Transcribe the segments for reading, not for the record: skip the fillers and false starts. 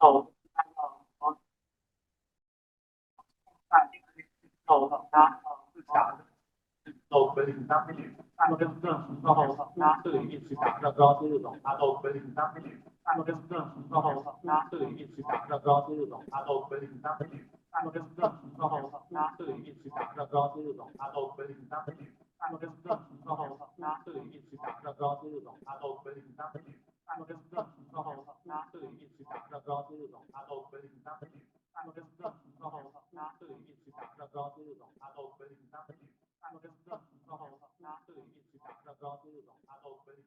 哦，哦，哦，他是假的，哦，可以，他那里，那跟政府他这里一起打那高是这种，他都可以，他那里，那跟政府他这里一起打那高是这种，他都可以，他那里，那跟政府他这里一起打那高是这种，他都可以，他那里，那跟政府他这里一起打那高是这种，他都可以，他那里，那跟政府他这里一起打那高是这种，他都可以，他那里。他们跟政府他这里一起打那高是这种，他都可以，他们跟政府他这里一起打那高是这种，他都可以，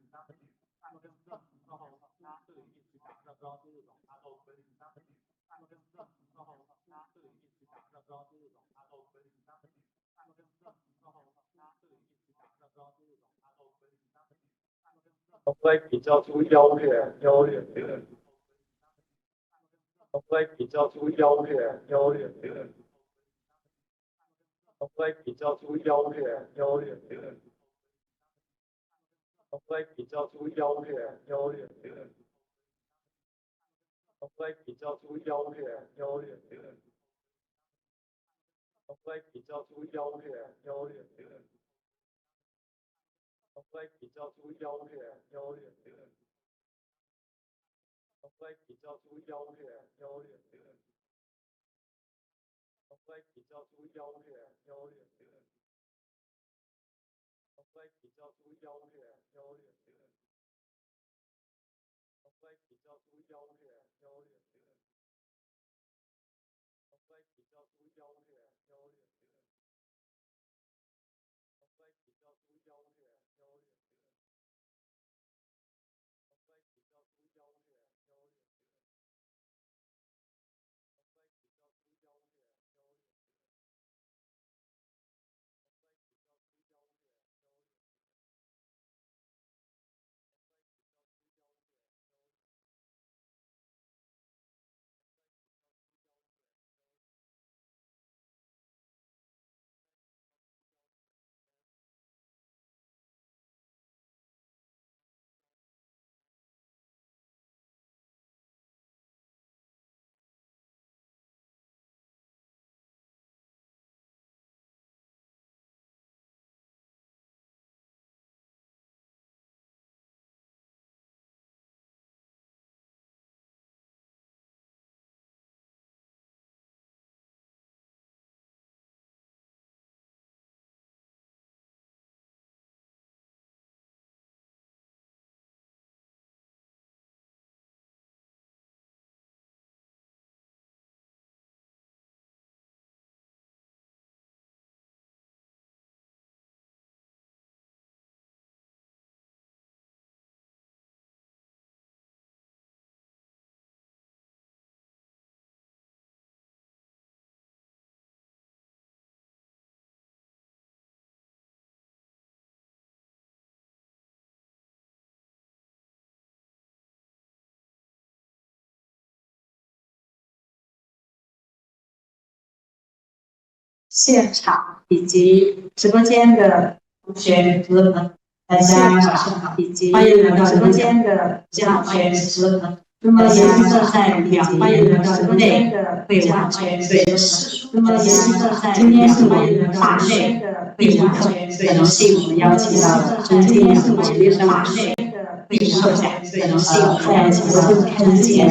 他们跟政府他这里一起打那高是这种，他都可以，他们跟政府他这里一起打那高是这种，他都可以，他们跟政府他这里一起打那高是这种，他都可以，他们跟政府来比较出优劣，来比较出优劣，来比较出优劣，来比较出优劣，来比较出优劣，来比较出优劣，来比较出优劣，来比较出优劣，来比较出优劣，来比较出优劣，来比较出优劣，来比较出优劣，来比较出优劣，来比较出优劣，来比较出优劣。现场以及直播间的同学、朋友们，大家晚上好！欢迎来到直播间的讲学朋友们。那么也是正在欢迎来到直播间的讲学朋友们。那么也是正在今天是我们法内第一课，很荣幸我们邀请到了今天是我们法内第一课讲，很荣幸在直播间之前，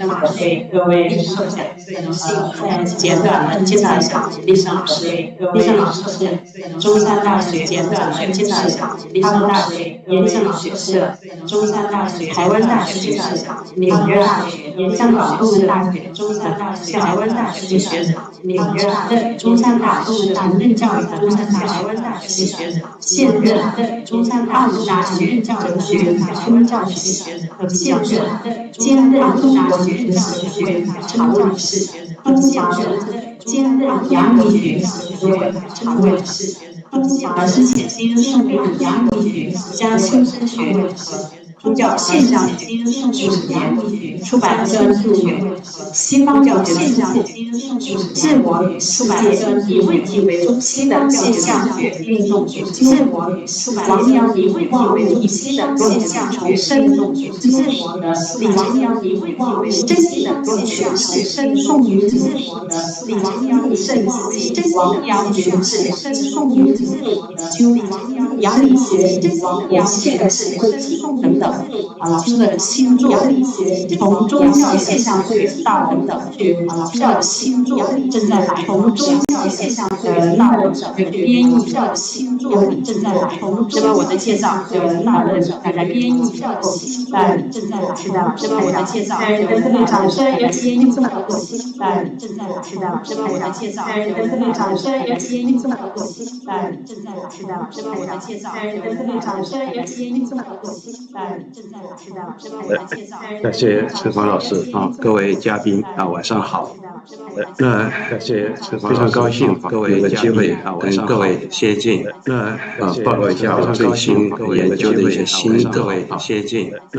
我为各位受讲，很荣幸在简短的介绍一下李生老师。李生老师是中山大学简短的介绍一下，哈佛大学研究学社，中山大学台湾大学介绍一下，纽约大学香港东吴大学，中山大学台湾大学学者，纽约的中山大学担任教育中山大学台湾大学学者，现任的中山大学担任教育学中教学学者，现任的兼任中国学院学院常务理事，东校任兼任阳明学院学院常务理事，东校之前新任阳明学院加修身学院宗教现象学50年，出版专著西方教学现象学、自我与世界以问题为中心的现象学运动研究，自我与王阳以问题为中心的现象学生动研究，自我的王阳以问题为真理的诠释生动于自我的王阳以圣经真王阳诠释生动于自我的阳理学王阳现实等等。老师的星座从宗教现象学到等等，老师的星座正在从宗教现象学到编译的星座正在是吧？我的介绍大的大家编译之后，正在是的，是吧？我的介绍掌声有请这么多正在是的，是吧？我的介绍掌声有请这么多正在是的，是吧？我的介绍掌声有请这么多正在是的，是吧？我的介绍感谢陈芳老师啊，各位嘉宾啊，晚上好。感谢非常高兴各位有个机会跟各位接近。报告一下我最新研究的一些心得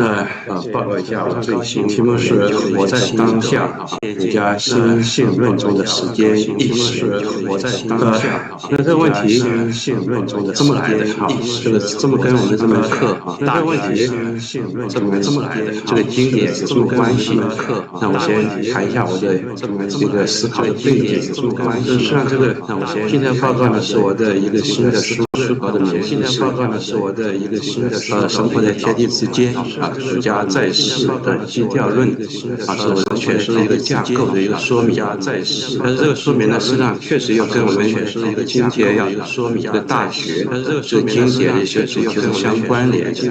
啊。报告一下我最新题目是活在当下，儒家心性论中的时间意识。活在当下。那这个问题心性论中的这么来的啊，这么跟我们这门课啊，大问题这么来的这个经典有什么关系？那我先谈一下我的这个思考的背景有什么关系？实际上这个，那我先今天报告呢是我的一个新的书的名字，今天报告呢是我的一个新的生活在天地之间啊，儒家在世的基调论啊，是我的诠释的一个架构的一个说明。但是这个说明呢，实际上确实又跟我们诠释的一个经节要说明一个大学这个经节的一些主题是相关联的。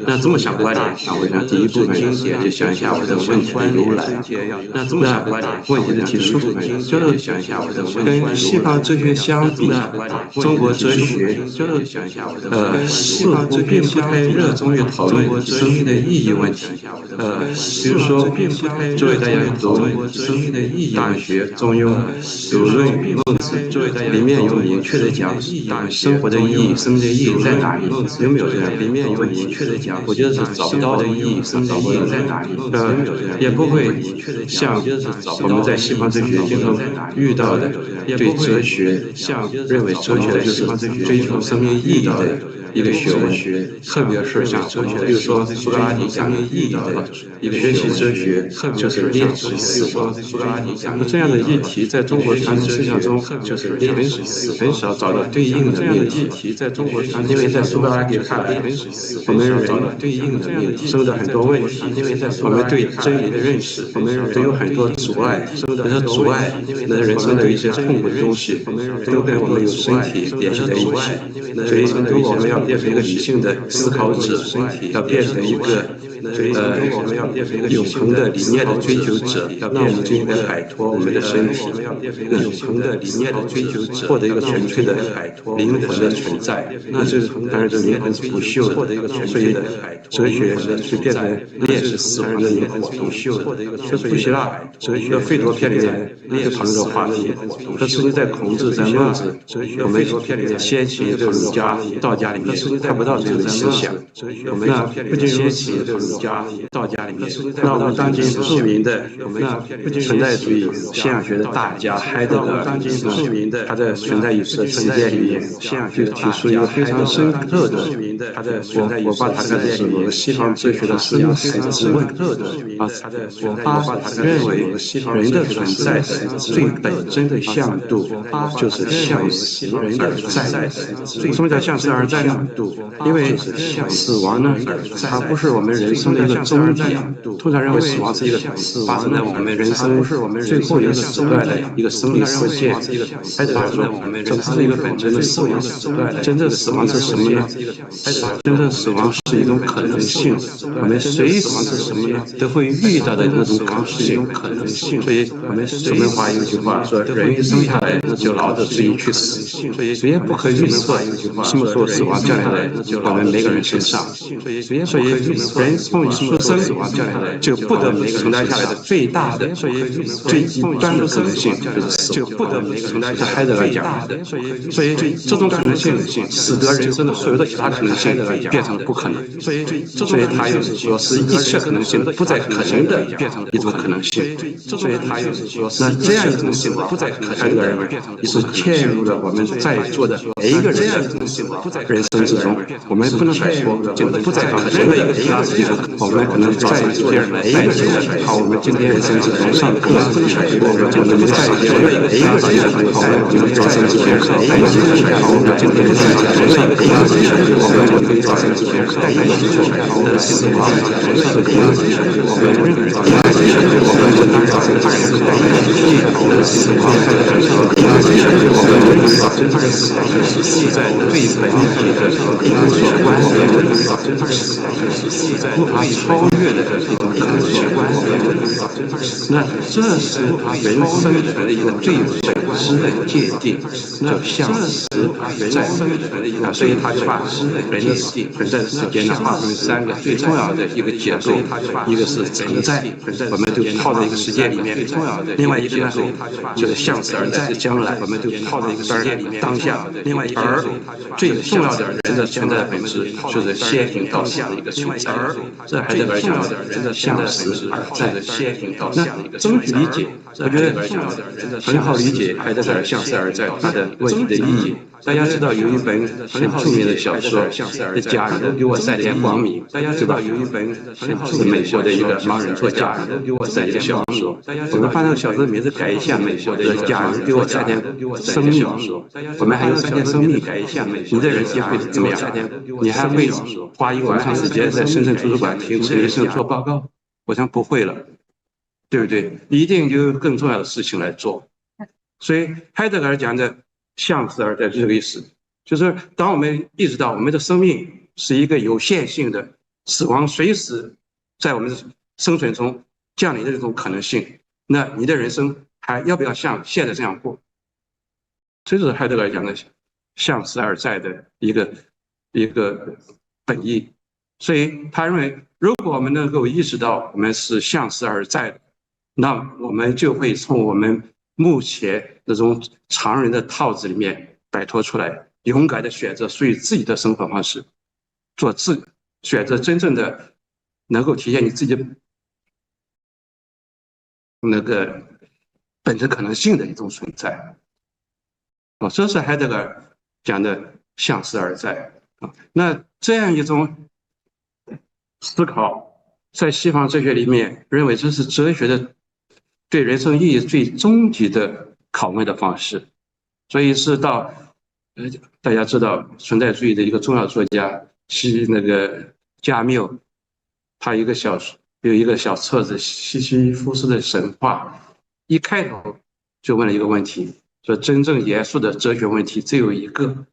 那这么相关联，那我想第一部分经节就想一下我的问题的由来。那这么相关联，问题的提出就是想一下我的跟西方哲学相比，中国哲学似乎并不太热衷于讨论生命的意义问题。比如说，作为大家读生命的意义大学中庸，读论语孟子，里面有明确的讲生活的意义、生命的意义在哪里？有没有这样？里面有明确的讲，我觉得是找不到的意义、生命的意义在哪里？也不会像我们在西方哲学经中遇到的，对哲学认为哲学就是追求生命意义的一个学问，特别是像比如说苏格拉底讲意义的一个学习哲学，就是练习思考。这样的议题在中国传统思想中就是很少找到对应的命题。因为在苏格拉底看来，我们人对应的命题生的很多问题，因为在我们对真理的认识，我们都有很多阻碍，这些阻碍，那人生的一些痛苦的东西，都跟我们有身体联系在一起。所以，如果我们要变成一个理性的思考者，要变成一个永恒的理念的追求者，那我们就应该摆脱我们的身体，永恒的理念的追求者，获得一个纯粹的灵魂的存在。那这当然这灵魂是不朽的，所以哲学就变成练习死亡的灵魂是不朽的。这古希腊哲学《费多篇》里面就讨论这个话题。这其实在孔子、在孟子，我们先秦的儒家、道家里面看不到这样的思想。那不仅如此，儒家、道家里面，那我们当今著名的存在主义现象学的大家海德格尔，他在存在与世界里面就提出一个非常深刻的，我把它看作是西方哲学的生死之问啊，他认为人的存在最本真的向度就是向死而在。什么叫向死而在呢？因为死亡呢，它不是我们人生的一个终点。通常认为死亡是一个发生在我们人生最后一个时段的一个生命事件。还是说，这不是一个本真的死亡。真正死亡是什么呢？真正死亡是一种可能性。我们随死亡是什么呢？都会遇到的那种可能性。所以我们楚门华有句话说：“人一生下来就老着自己去死。”所以谁也不可预测什么时候死亡降临在我们每个人身上。所以人从一出生就不得承担下来的最大的、最极端的可能性就是死亡。海德格尔讲的。所以这种可能性使得人生的所有的其他可能性性变成不可能，所以他又是说是一切可能性不再可能的变成一种可能性，所以他又是说那这样一种情况，海德格尔认为是嵌入了我们在座的每一个人的人生之中，我们不能说不再可能的一个情况，我们可能在座的每一个人，好，我们今天人生之中上课，我们就能在座的每一个人，好，我们今天人生之中每一个人，好，我们今天在座的每一个人，我们就可以在这边带一起做的死亡，是可以，我们认为我们就当然是带一的死亡，我们认为真正的死亡是在最本体的所关联的，真正的死亡是在无法超越的这种所关联的，那这是人生的一个最本质的界定，那像是人生的一个，所以他就把人的存在的时间呢划分3个最重要的一个结构，一个是存在，我们就套在一个时间里面；另外一个呢就是向死而在，将来我们就套在一个时间里面当下；另外一个而最重要的人的存在的本质就是先行到死的一个存在。这还是个讲人的向死而在的先行到死的一个整体理解，我觉得很好理解海德格尔向死而在它的问题的意义。大家知道有一本很著名的小说《家人给我带点光明》，大家知道有一本是美国的一个盲人作家给我带点小说，我们把那个小说的名字改一下，美国的家人给我带点生命，我们还有3点生命改一下，你的人生会怎么样？你还会花1个晚上时间在深圳图书馆听陈医生做报告？我想不会了，对不对？一定有更重要的事情来做。所以海德格尔讲的向死而在这个意思，就是当我们意识到我们的生命是一个有限性的，死亡随时在我们的生存中降临的这种可能性，那你的人生还要不要像现在这样过？这就是海德格尔讲的向死而在的一个本意。所以他认为，如果我们能够意识到我们是向死而在的，那我们就会从我们目前这种常人的套子里面摆脱出来，勇敢的选择属于自己的生活方式，选择真正的能够体现你自己那个本质可能性的一种存在。这是海德格尔讲的向死而在。那这样一种思考，在西方哲学里面认为这是哲学的对人生意义最终极的拷问的方式。所以是到大家知道存在主义的一个重要作家是那个加缪，他有一个小册子《西西弗斯的神话》，一开头就问了一个问题，说真正严肃的哲学问题只有一个，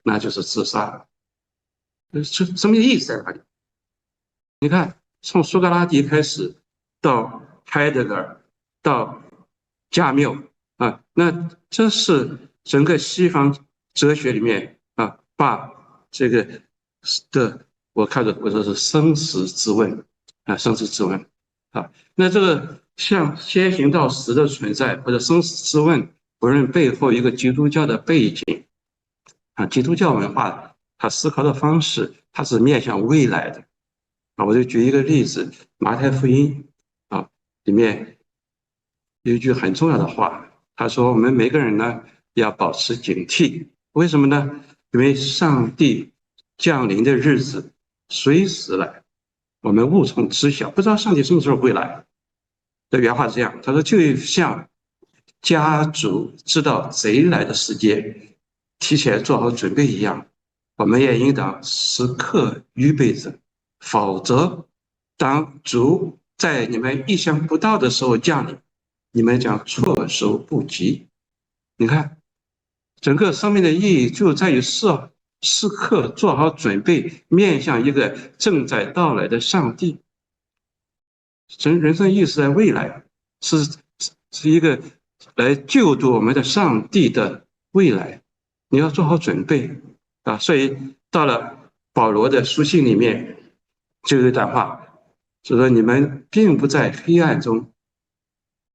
那就是自杀。什么意思在哪里？你看，从苏格拉底开始，到海德格尔，到加缪啊，那这是整个西方哲学里面啊，把这个我说是生死之问啊，生死之问啊，那这个像先行到死的存在或者生死之问，不论背后一个基督教的背景啊，基督教文化它思考的方式，它是面向未来的。我就举一个例子，马太福音里面有一句很重要的话，他说我们每个人呢要保持警惕，为什么呢？因为上帝降临的日子随时来，我们无从知晓，不知道上帝什么时候会来。这原话是这样，他说就像家主知道贼来的时间，提前做好准备一样，我们也应当时刻预备着，否则当主在你们意想不到的时候降临，你们将措手不及。你看，整个生命的意义就在于时刻做好准备，面向一个正在到来的上帝。人生意义是在未来，是一个来救度我们的上帝的未来，你要做好准备啊！所以到了保罗的书信里面，就有一段话，就说你们并不在黑暗中，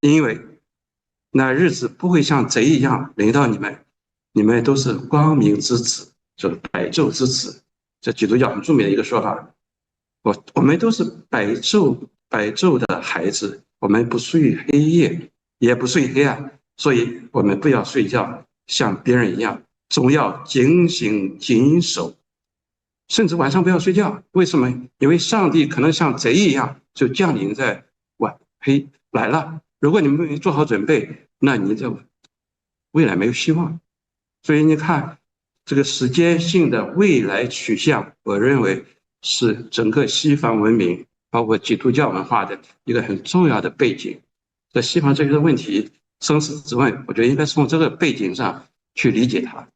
因为那日子不会像贼一样临到你们，你们都是光明之子，就是白昼之子。这基督教很著名的一个说法，我们都是白昼的孩子，我们不属于黑夜，也不属于黑暗，所以我们不要睡觉，像别人一样，总要警醒谨守，甚至晚上不要睡觉。为什么？因为上帝可能像贼一样就降临在晚黑来了。如果你们没做好准备，那你这未来没有希望。所以你看，这个时间性的未来取向，我认为是整个西方文明，包括基督教文化的一个很重要的背景。在西方哲学的问题，生死之问，我觉得应该是从这个背景上去理解它，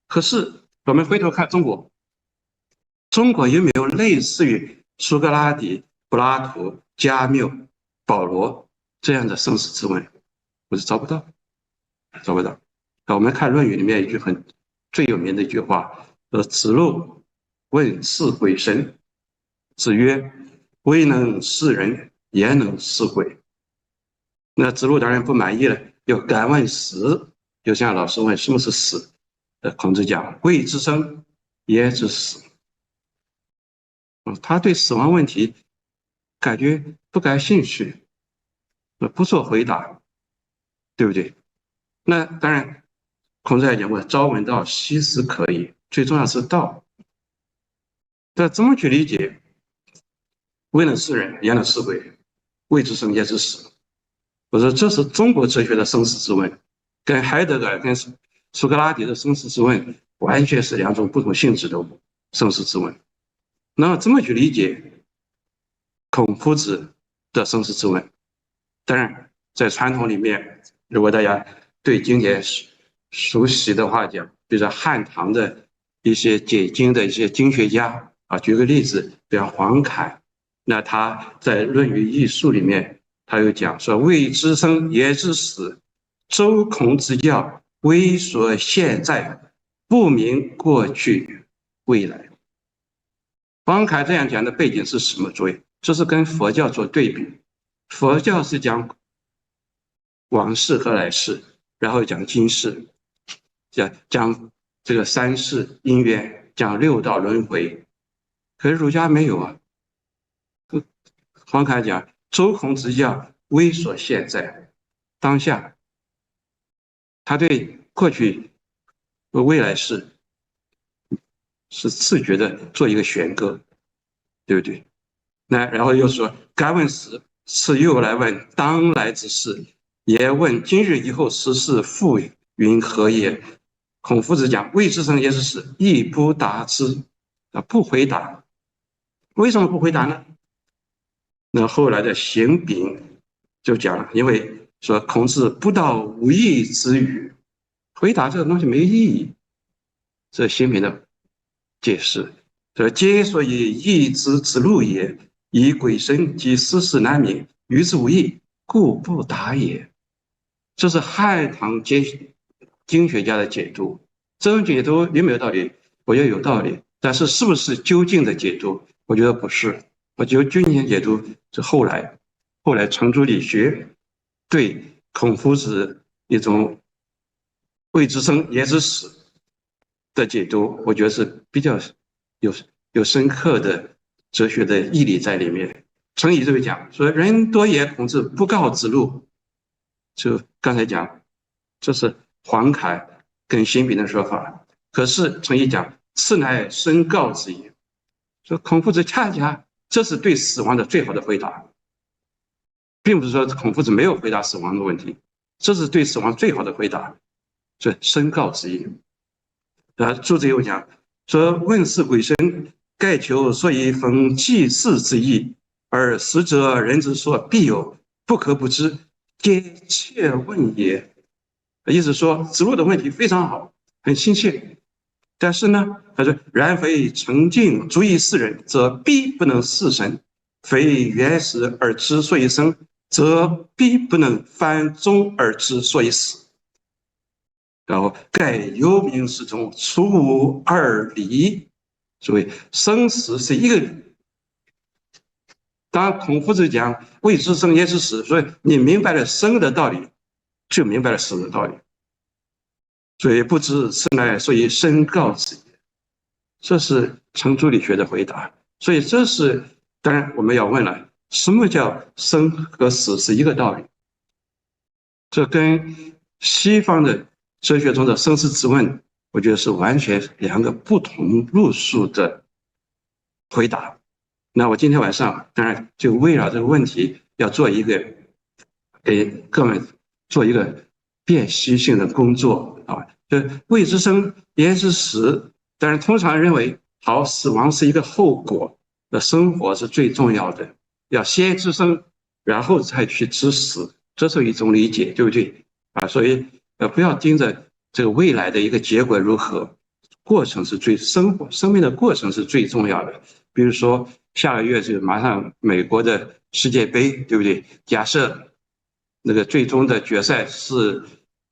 可是我们回头看中国，中国有没有类似于苏格拉底、柏拉图、加缪、保罗这样的生死之问？我是找不到。我们看《论语》里面一句最有名的一句话，子路问是鬼神，子曰：未能是人，焉能是鬼？那子路当然不满意了，又敢问死，就像老师问什么是死，孔子讲：未知生，焉知死？他对死亡问题感觉不感兴趣，不做回答，对不对？那当然，孔子还讲过：朝闻道，夕死可矣。最重要是道。那怎么去理解？未能是人，焉能是鬼？未知生，焉知死？我说这是中国哲学的生死之问，跟海德格尔、跟苏格拉底的生死之问完全是两种不同性质的生死之问。那怎么去理解孔夫子的生死之问？当然，在传统里面，如果大家对经典熟悉的话讲，比如说汉唐的一些解经的一些经学家啊，举个例子，比如黄侃，那他在《论语艺术》里面，他有讲说：未知生，焉知死？周孔之教，微说现在，不明过去未来。黄侃这样讲的背景是什么？诸位，这是跟佛教做对比。佛教是讲往事和来世，然后讲今世，讲这个三世因缘，讲六道轮回。可是儒家没有啊。黄侃讲周孔之教微说现在，当下，他对过去和未来世是自觉的做一个选割，对不对？那然后又说：敢问死，此又来问当来之事，也问今日以后时事，复云何也？孔夫子讲：未知生，焉知死？亦不答之。不回答。为什么不回答呢？那后来的邢炳就讲，因为说孔子不道无义之语，回答这个东西没意义。这邢炳的解释说：皆所以义之路也，以鬼神及世事难明，于之无益，故不答也。这是汉唐经学家的解读。这种解读有没有道理？我觉得有道理，但是是不是究竟的解读？我觉得不是。我觉得究竟解读是后来程朱理学对孔夫子一种未知生焉知死的解读，我觉得是比较有深刻的哲学的义理在里面。程颐就会讲说：人多也，孔子不告之路。就刚才讲，这是黄侃跟邢炳的说法。可是程颐讲：此乃深告之也。说孔夫子恰恰这是对死亡的最好的回答，并不是说孔夫子没有回答死亡的问题，这是对死亡最好的回答，这深告之意。朱子又讲说：问是鬼神，盖求所以封祭祀之意，而实则人之所必有，不可不知，皆切问也。意思说子路的问题非常好，很亲切，但是呢，他说：然非诚敬足以事人，则必不能事神；非原始而知所以生，则必不能翻终而知所以死。然后盖有名是中，出无二理。所以生死是一个理。当孔夫子讲未知生焉知死，所以你明白了生的道理，就明白了死的道理。所以不知是乃所以深告之也。这是程朱理学的回答。所以这是当然我们要问了，什么叫生和死是一个道理？这跟西方的哲学中的生死之问，我觉得是完全两个不同路数的回答。那我今天晚上当然就围绕这个问题要做一个给各位做一个辨析性的工作啊，就未知生焉知死。但是通常认为，好，死亡是一个后果，那生活是最重要的，要先知生，然后再去知死，这是一种理解，对不对啊？所以不要盯着这个未来的一个结果如何，过程是生命的过程是最重要的。比如说下个月就马上美国的世界杯，对不对？假设那个最终的决赛是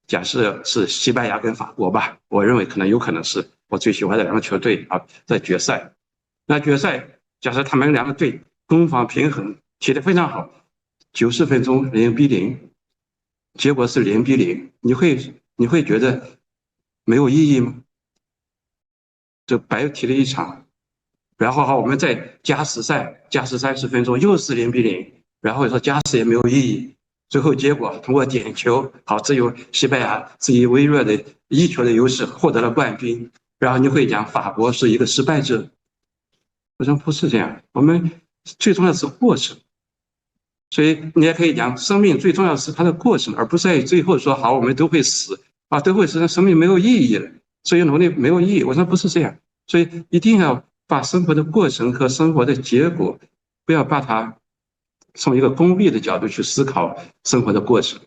假设是西班牙跟法国吧，我认为有可能是我最喜欢的两个球队啊，在决赛。那决赛假设他们两个队攻防平衡，踢得非常好，90分钟0-0，结果是0-0，你会觉得没有意义吗？就白踢了一场。然后好，我们再加时赛，加时30分钟又是0-0，然后说加时也没有意义，最后结果通过点球，好，只有西班牙是以微弱的1球的优势获得了冠军。然后你会讲法国是一个失败者，我说不是这样，我们最重要的是过程。所以你也可以讲，生命最重要的是它的过程，而不是在最后说好我们都会死啊，都会死，生命没有意义了，所以努力没有意义。我说不是这样，所以一定要把生活的过程和生活的结果，不要把它从一个功利的角度去思考生活的过程。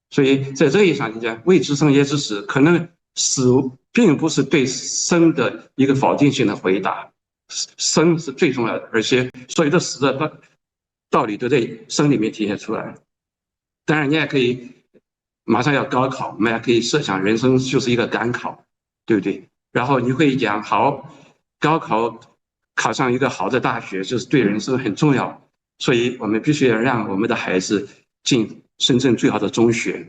所以在这一上，你讲未知生焉知死，可能死并不是对生的一个否定性的回答，生是最重要的，而且所有的死的道理都在生里面体现出来。当然，你也可以马上要高考，我们也可以设想人生就是一个赶考，对不对？然后你会讲，好，高考考上一个好的大学，就是对人生很重要，所以我们必须要让我们的孩子进深圳最好的中学。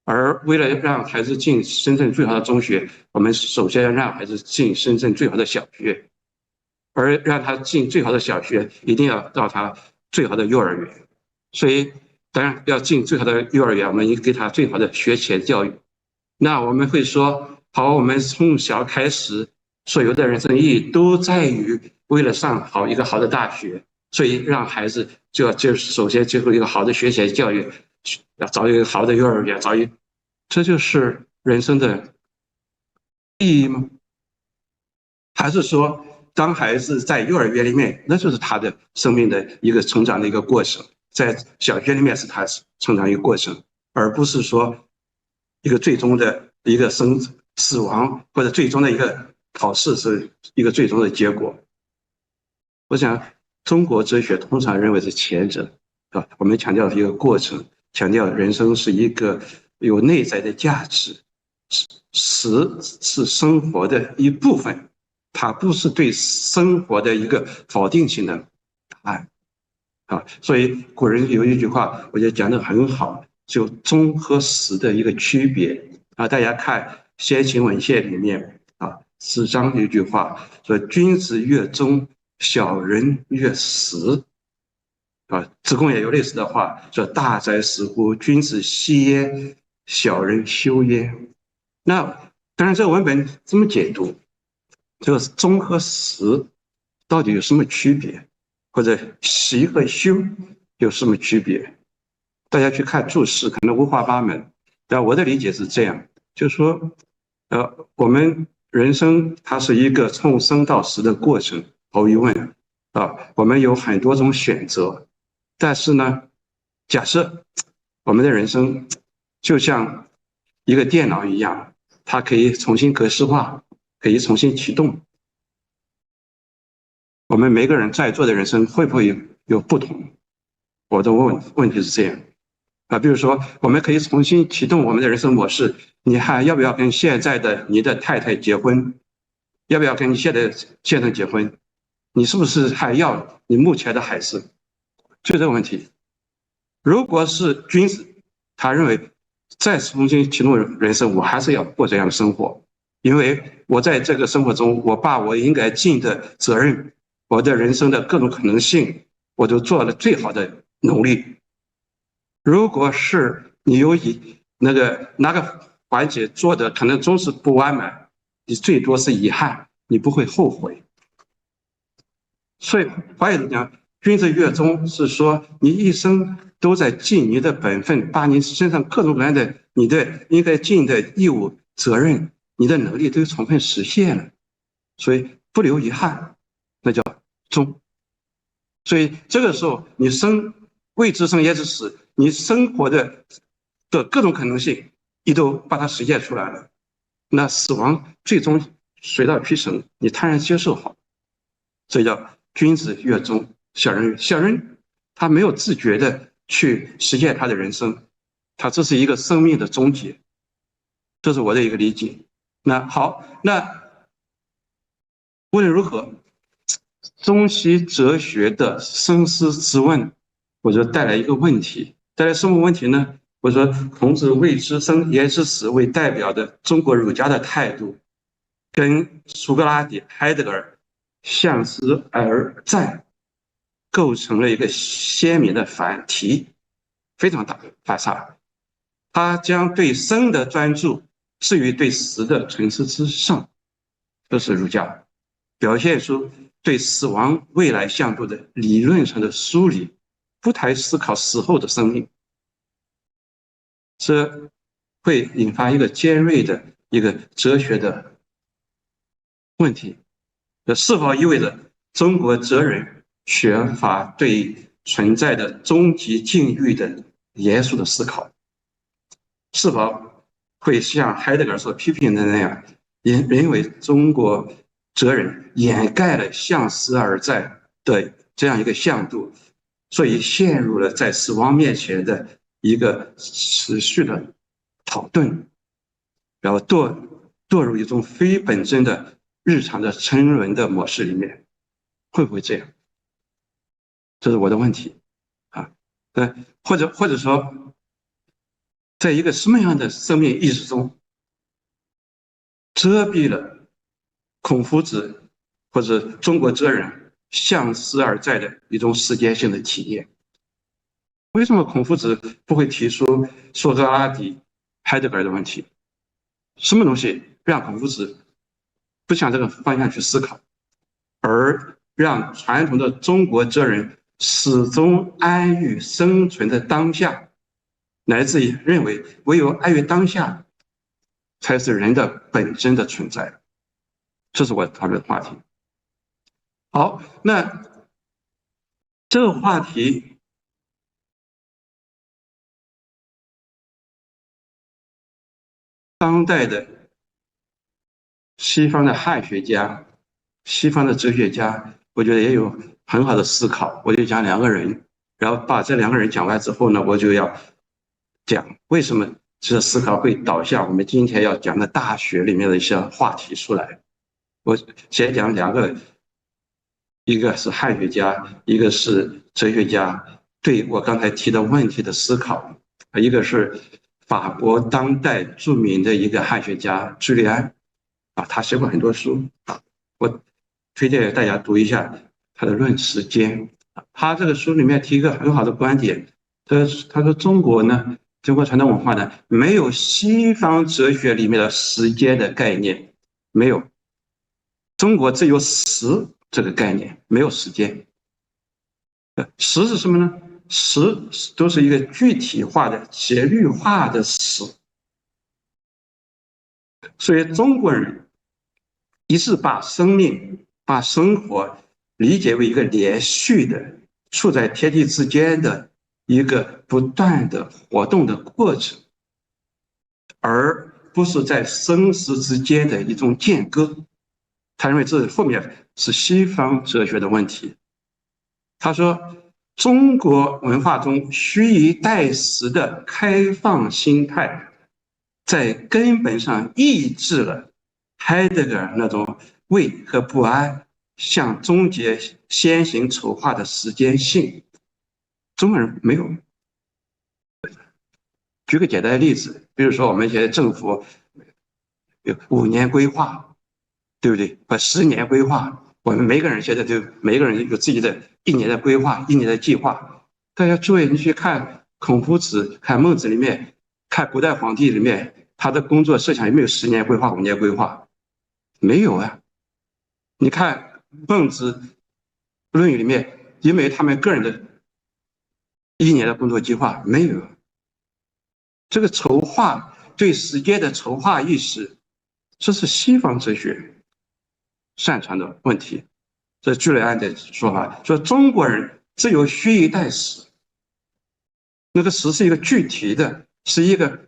而为了让孩子进深圳最好的中学，我们首先要让孩子进深圳最好的小学，而让他进最好的小学，一定要到他最好的幼儿园。所以当然要进最好的幼儿园，我们应给他最好的学前教育。那我们会说，好，我们从小开始，所有的人生意义都在于为了上好一个好的大学，所以让孩子就首先接受一个好的学前教育，要找一个好的幼儿园，这就是人生的意义吗？还是说当孩子在幼儿园里面，那就是他的生命的一个成长的一个过程，在小学里面是他成长一个过程，而不是说一个最终的一个死亡，或者最终的一个考试是一个最终的结果。我想中国哲学通常认为是前者，啊，我们强调一个过程，强调人生是一个有内在的价值，死是生活的一部分，它不是对生活的一个否定性的答案啊。所以古人有一句话，我觉得讲得很好，就忠和死的一个区别啊。大家看先秦文献里面啊，子张有一句话说：“君子越忠，小人越死。”啊，子贡也有类似的话说：“大哉死乎！君子息焉，小人休焉。”那当然，这个文本怎么解读？这个忠和死到底有什么区别？或者习和休有什么区别？大家去看注释，可能五花八门。但我的理解是这样，就是说，我们人生它是一个从生到死的过程，毫无疑问啊，我们有很多种选择。但是呢，假设我们的人生就像一个电脑一样，它可以重新格式化，可以重新启动。我们每个人在座的人生会不会有不同？我的问题是这样啊，比如说，我们可以重新启动我们的人生模式。你还要不要跟现在的你的太太结婚？要不要跟你现在的先生结婚？你是不是还要你目前的孩子？就这个问题。如果是君子，他认为再重新启动人生，我还是要过这样的生活，因为我在这个生活中，我把我应该尽的责任，我的人生的各种可能性，我都做了最好的努力。如果是你有哪个环节做的可能总是不完满，你最多是遗憾，你不会后悔。所以华严讲君子悦忠是说你一生都在尽你的本分，把你身上各种各样的你的应该尽的义务责任，你的能力都充分实现了，所以不留遗憾，那叫忠。所以这个时候你未知生也知死，你生活的各种可能性你都把它实现出来了，那死亡最终水到渠成，你坦然接受好，这叫君子悦忠，小人他没有自觉的去实现他的人生，他这是一个生命的终结，这是我的一个理解。那好，那无论如何，中西哲学的深思之问，我就带来一个问题，带来什么问题呢？我说孔子未知生焉知死为代表的中国儒家的态度，跟苏格拉底、海德格尔向思而在构成了一个鲜明的反题，非常大的反差。他将对生的专注置于对死的沉思之上，这是儒家表现出对死亡未来向度的理论上的梳理，不太思考死后的生命，这会引发一个尖锐的一个哲学的问题，这是否意味着中国哲人缺乏对存在的终极境遇的严肃的思考？是否会像海德格尔所批评的那样，认为中国哲人掩盖了向死而在的这样一个向度，所以陷入了在死亡面前的一个持续的讨论，然后堕入一种非本真的日常的沉沦的模式里面，会不会这样？这是我的问题啊。或者说，在一个什么样的生命意识中，遮蔽了孔夫子或者中国哲人向死而在的一种时间性的体验？为什么孔夫子不会提出苏格拉底、海德格尔的问题？什么东西让孔夫子不向这个方向去思考，而让传统的中国哲人始终安于生存的当下，乃至于认为唯有安于当下才是人的本真的存在？这是我讨论的话题。好，那这个话题当代的西方的汉学家、西方的哲学家，我觉得也有很好的思考。我就讲两个人，然后把这两个人讲完之后呢，我就要讲为什么这思考会导向我们今天要讲的大学里面的一些话题出来。我先讲两个，一个是汉学家，一个是哲学家对我刚才提的问题的思考。一个是法国当代著名的一个汉学家居里安啊，他写过很多书啊，我推荐大家读一下他的《论时间》。他这个书里面提一个很好的观点，他说中国传统文化呢，没有西方哲学里面的时间的概念，没有，中国只有时这个概念，没有时间。时是什么呢？时都是一个具体化的、节律化的时，所以中国人一是把生命、把生活理解为一个连续的、处在天地之间的一个不断的活动的过程，而不是在生死之间的一种间隔。他认为这后面是西方哲学的问题。他说，中国文化中虚以待时的开放心态，在根本上抑制了海德格尔那种畏和不安向终结先行筹划的时间性。中国人没有。举个简单的例子，比如说我们现在政府有5年规划，对不对？把10年规划，我们每个人现在每个人有自己的1年的规划、1年的计划。大家注意，你去看孔夫子、看孟子里面、看古代皇帝里面，他的工作设想有没有10年规划、5年规划？没有啊。你看孟子、论语里面有没有他们个人的1年的工作计划？没有。这个筹划，对时间的筹划意识，这是西方哲学擅长的问题。这是居里安的说法，说中国人只有虚以待时。那个时是一个具体的，是一个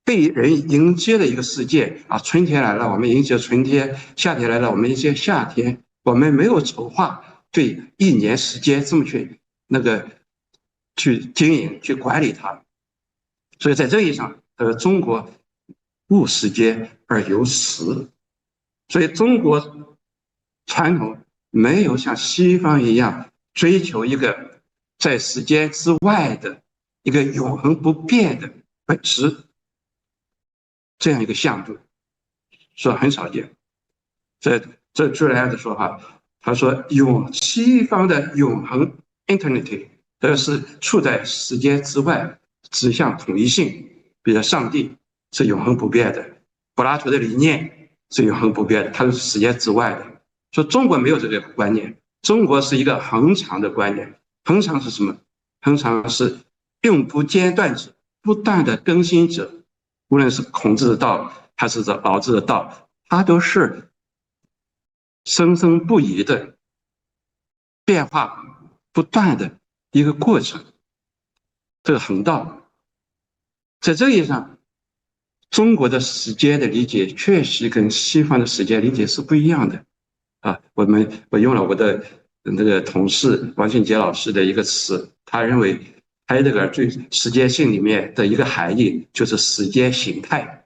被人迎接的一个世界啊！春天来了，我们迎接春天；夏天来了，我们迎接夏天。我们没有筹划对1年时间这么去去经营、去管理它。所以在这一上，中国务时间而有时，所以中国传统没有像西方一样追求一个在时间之外的一个永恒不变的本质，这样一个向度，是很少见。这居里安的说法，他说西方的永恒 eternity， 是处在时间之外，指向统一性，比如上帝是永恒不变的，柏拉图的理念是永恒不变的，它是时间之外的。说中国没有这个观念，中国是一个恒常的观念。恒常是什么？恒常是永不间断者，不断的更新者。无论是孔子的道还是老子的道，它都是生生不已的变化不断的一个过程。这个恒道，在这个意义上，中国的时间的理解确实跟西方的时间理解是不一样的啊。我用了我的那个同事王俊杰老师的一个词，他认为海德格尔对时间性里面的一个含义就是时间形态。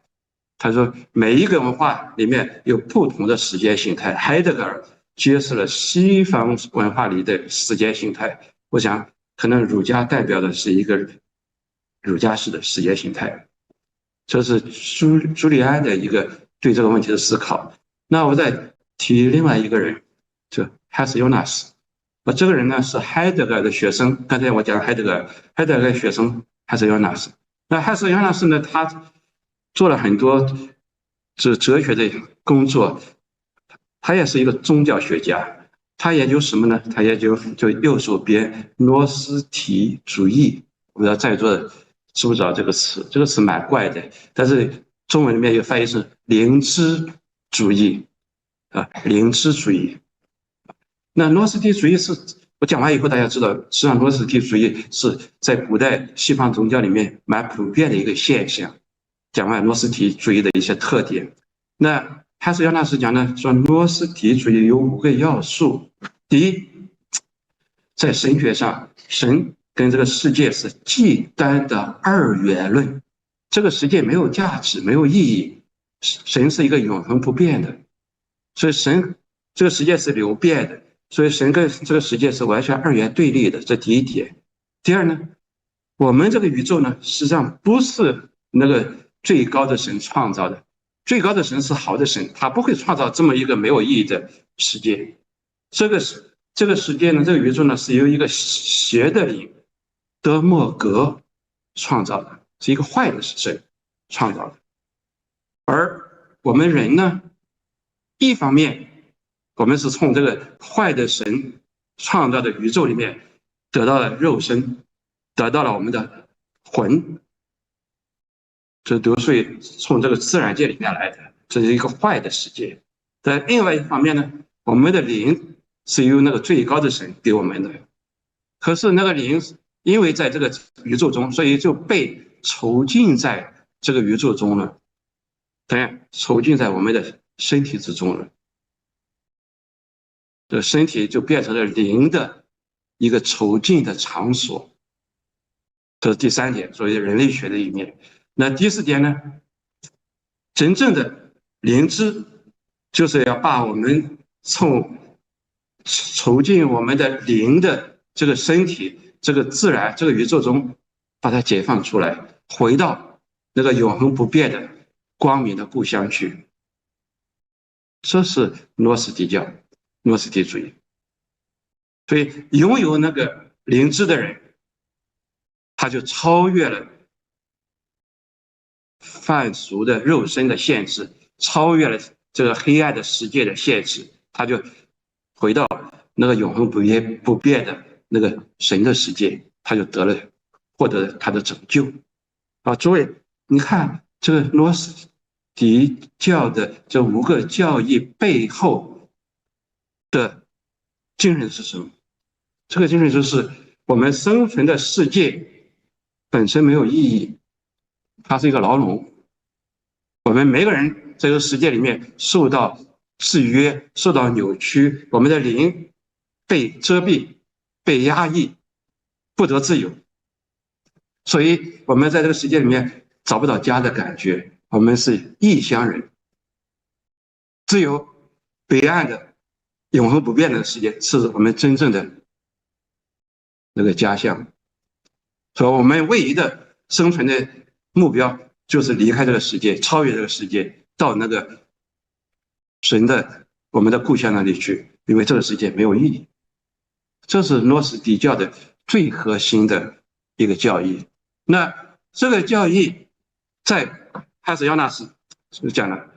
他说每一个文化里面有不同的时间形态，海德格尔揭示了西方文化里的时间形态。我想可能儒家代表的是一个儒家式的时间形态，这是朱利安的一个对这个问题的思考。那我再提另外一个人，就 Hans Jonas。这个人呢是海德格尔的学生，刚才我讲海德格尔的学生 Hans Jonas。那 Hans Jonas 呢，他做了很多哲学的工作，他也是一个宗教学家。他研究什么呢？他研究就右手边诺斯提主义。我不知道在座的知不知道这个词？这个词蛮怪的，但是中文里面又翻译成灵知主义啊，灵知主义。那诺斯底主义是我讲完以后大家知道，实际上诺斯底主义是在古代西方宗教里面蛮普遍的一个现象。讲完诺斯底主义的一些特点，那汉斯·约纳斯讲呢，说诺斯底主义有5个要素。第一，在神学上，神跟这个世界是极端的2元论，这个世界没有价值，没有意义，神是一个永恒不变的，所以这个世界是流变的，所以神跟这个世界是完全2元对立的，这第一点。第二呢，我们这个宇宙呢，实际上不是那个最高的神创造的，最高的神是好的神，他不会创造这么一个没有意义的世界。这个世界呢，这个宇宙呢，是由一个邪的灵德莫格创造的，是一个坏的神创造的。而我们人呢，一方面我们是从这个坏的神创造的宇宙里面得到了肉身，得到了我们的魂，这都是从这个自然界里面来的，这是一个坏的世界。在另外一方面呢，我们的灵是由那个最高的神给我们的，可是那个灵因为在这个宇宙中，所以就被囚禁在这个宇宙中了，当然囚禁在我们的身体之中了，这个身体就变成了灵的一个囚禁的场所。这是第3点，所谓人类学的一面。那第4点呢，真正的灵知就是要把我们从囚禁我们的灵的这个身体、这个自然、这个宇宙中把它解放出来，回到那个永恒不变的光明的故乡去。这是诺斯底教、诺斯底主义。所以拥有那个灵知的人，他就超越了犯俗的肉身的限制，超越了这个黑暗的世界的限制，他就回到那个永恒不变的那个神的世界，他就获得了他的拯救。啊，诸位，你看这个诺斯底教的这5个教义背后的精神是什么？这个精神就是我们生存的世界本身没有意义，它是一个牢笼。我们每个人在这个世界里面受到制约，受到扭曲，我们的灵被遮蔽、被压抑，不得自由。所以我们在这个世界里面找不到家的感觉，我们是异乡人。只有彼岸的永恒不变的世界是我们真正的那个家乡。所以我们唯一的生存的目标就是离开这个世界，超越这个世界，到那个神的我们的故乡那里去，因为这个世界没有意义。这是诺斯底教的最核心的一个教义。那这个教义在海斯亚纳斯讲了，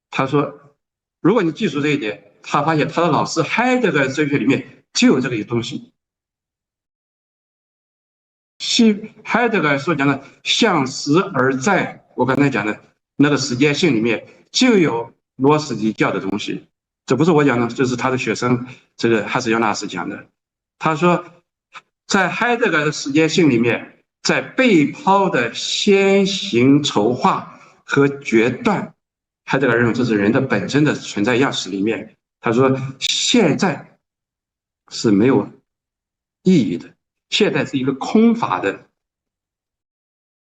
他说如果你记住这一点，他发现他的老师海德格尔哲学里面就有这个东西。海德格尔所讲的向实而在，我刚才讲的那个时间性里面就有诺斯底教的东西。这不是我讲的，这是他的学生这个海斯亚纳斯讲的。他说在海德格尔的时间性里面，在被抛的先行筹划和决断，海德格尔认为这是人的本身的存在样式里面，他说现在是没有意义的，现在是一个空乏的，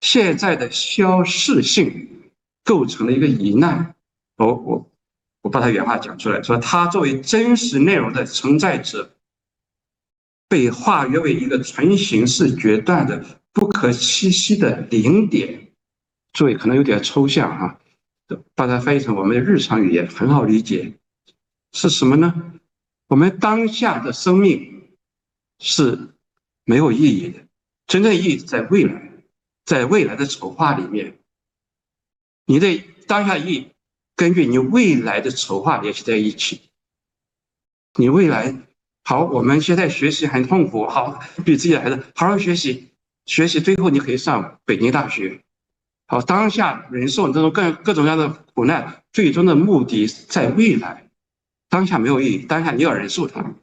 现在的消逝性构成了一个疑难。我把他原话讲出来，说他作为真实内容的承载者，被化约为一个纯形式决断的不可栖息的零点。诸位可能有点抽象啊，把它翻译成我们的日常语言很好理解。是什么呢？我们当下的生命是没有意义的，真正意义在未来，在未来的筹划里面，你的当下意义根据你未来的筹划联系在一起。你未来好，我们现在学习很痛苦，好，对自己的孩子好好学习，最后你可以上北京大学。好，当下忍受这种各种各样的苦难，最终的目的在未来，当下没有意义，当下你要忍受它，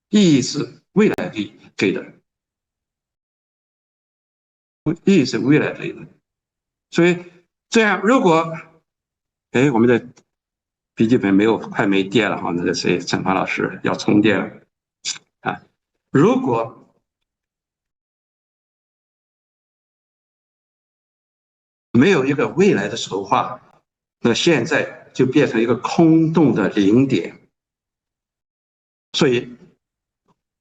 意义是未来给的，意义是未来给的。所以这样，如果我们的笔记本快没电了哈，那个谁，陈华老师要充电了啊！如果没有一个未来的筹划，那现在就变成一个空洞的零点。所以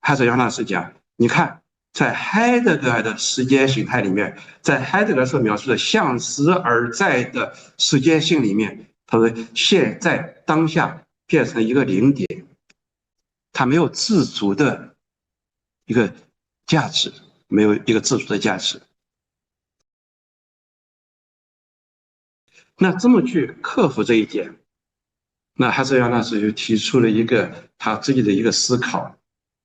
海斯亚纳斯讲，你看在海德格尔的时间形态里面，在海德格尔所描述的向实而在的时间性里面，他说现在当下变成一个零点，它没有自足的一个价值，没有一个自足的价值。那这么去克服这一点，那海斯亚纳斯就提出了一个他自己的一个思考。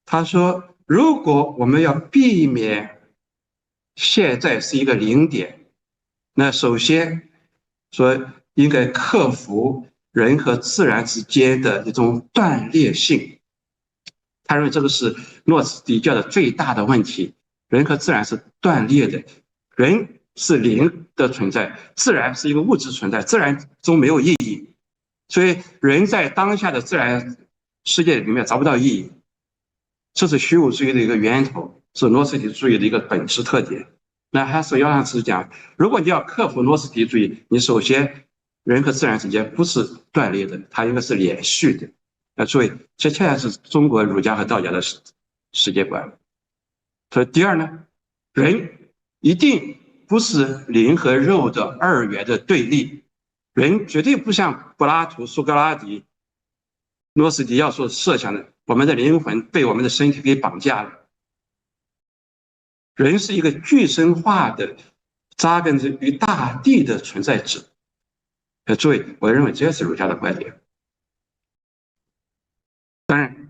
他说，如果我们要避免现在是一个零点，那首先说应该克服人和自然之间的一种断裂性。他认为这个是诺斯底教的最大的问题，人和自然是断裂的，人是灵的存在，自然是一个物质存在，自然中没有意义，所以人在当下的自然世界里面找不到意义，这是虚无主义的一个源头，是诺斯底主义的一个本质特点。那海斯亚纳斯讲，如果你要克服诺斯底主义，你首先人和自然之间不是断裂的，它应该是连续的。注意，这恰恰是中国儒家和道家的世界观。所以第二呢，人一定不是灵和肉的二元的对立，人绝对不像柏拉图、苏格拉底诺斯底要所设想的，我们的灵魂被我们的身体给绑架了。人是一个具身化的、扎根于大地的存在者。诸位，我认为这是儒家的观点。当然，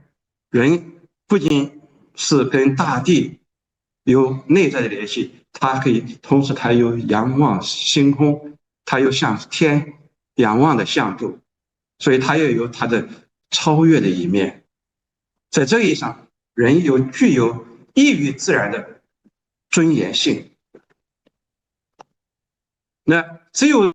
人不仅是跟大地有内在的联系，它可以同时它有仰望星空，它有向天仰望的向度，所以它也有它的超越的一面。在这一上，人具有异于自然的尊严性。那只有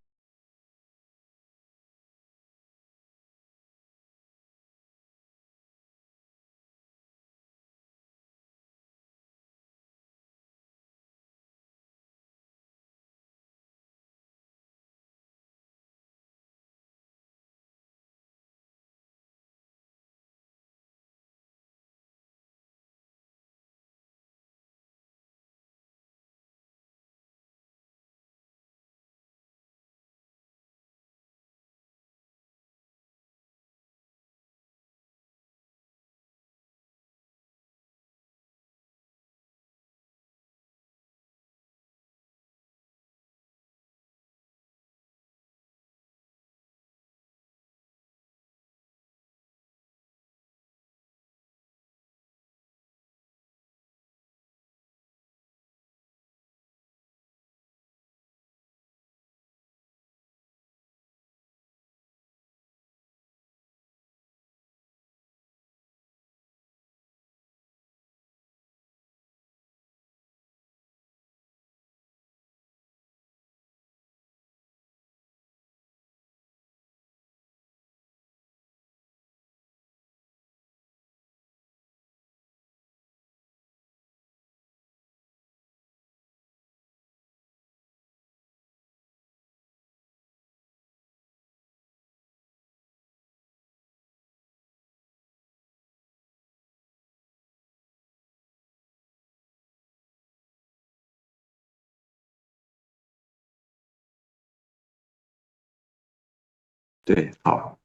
对，好，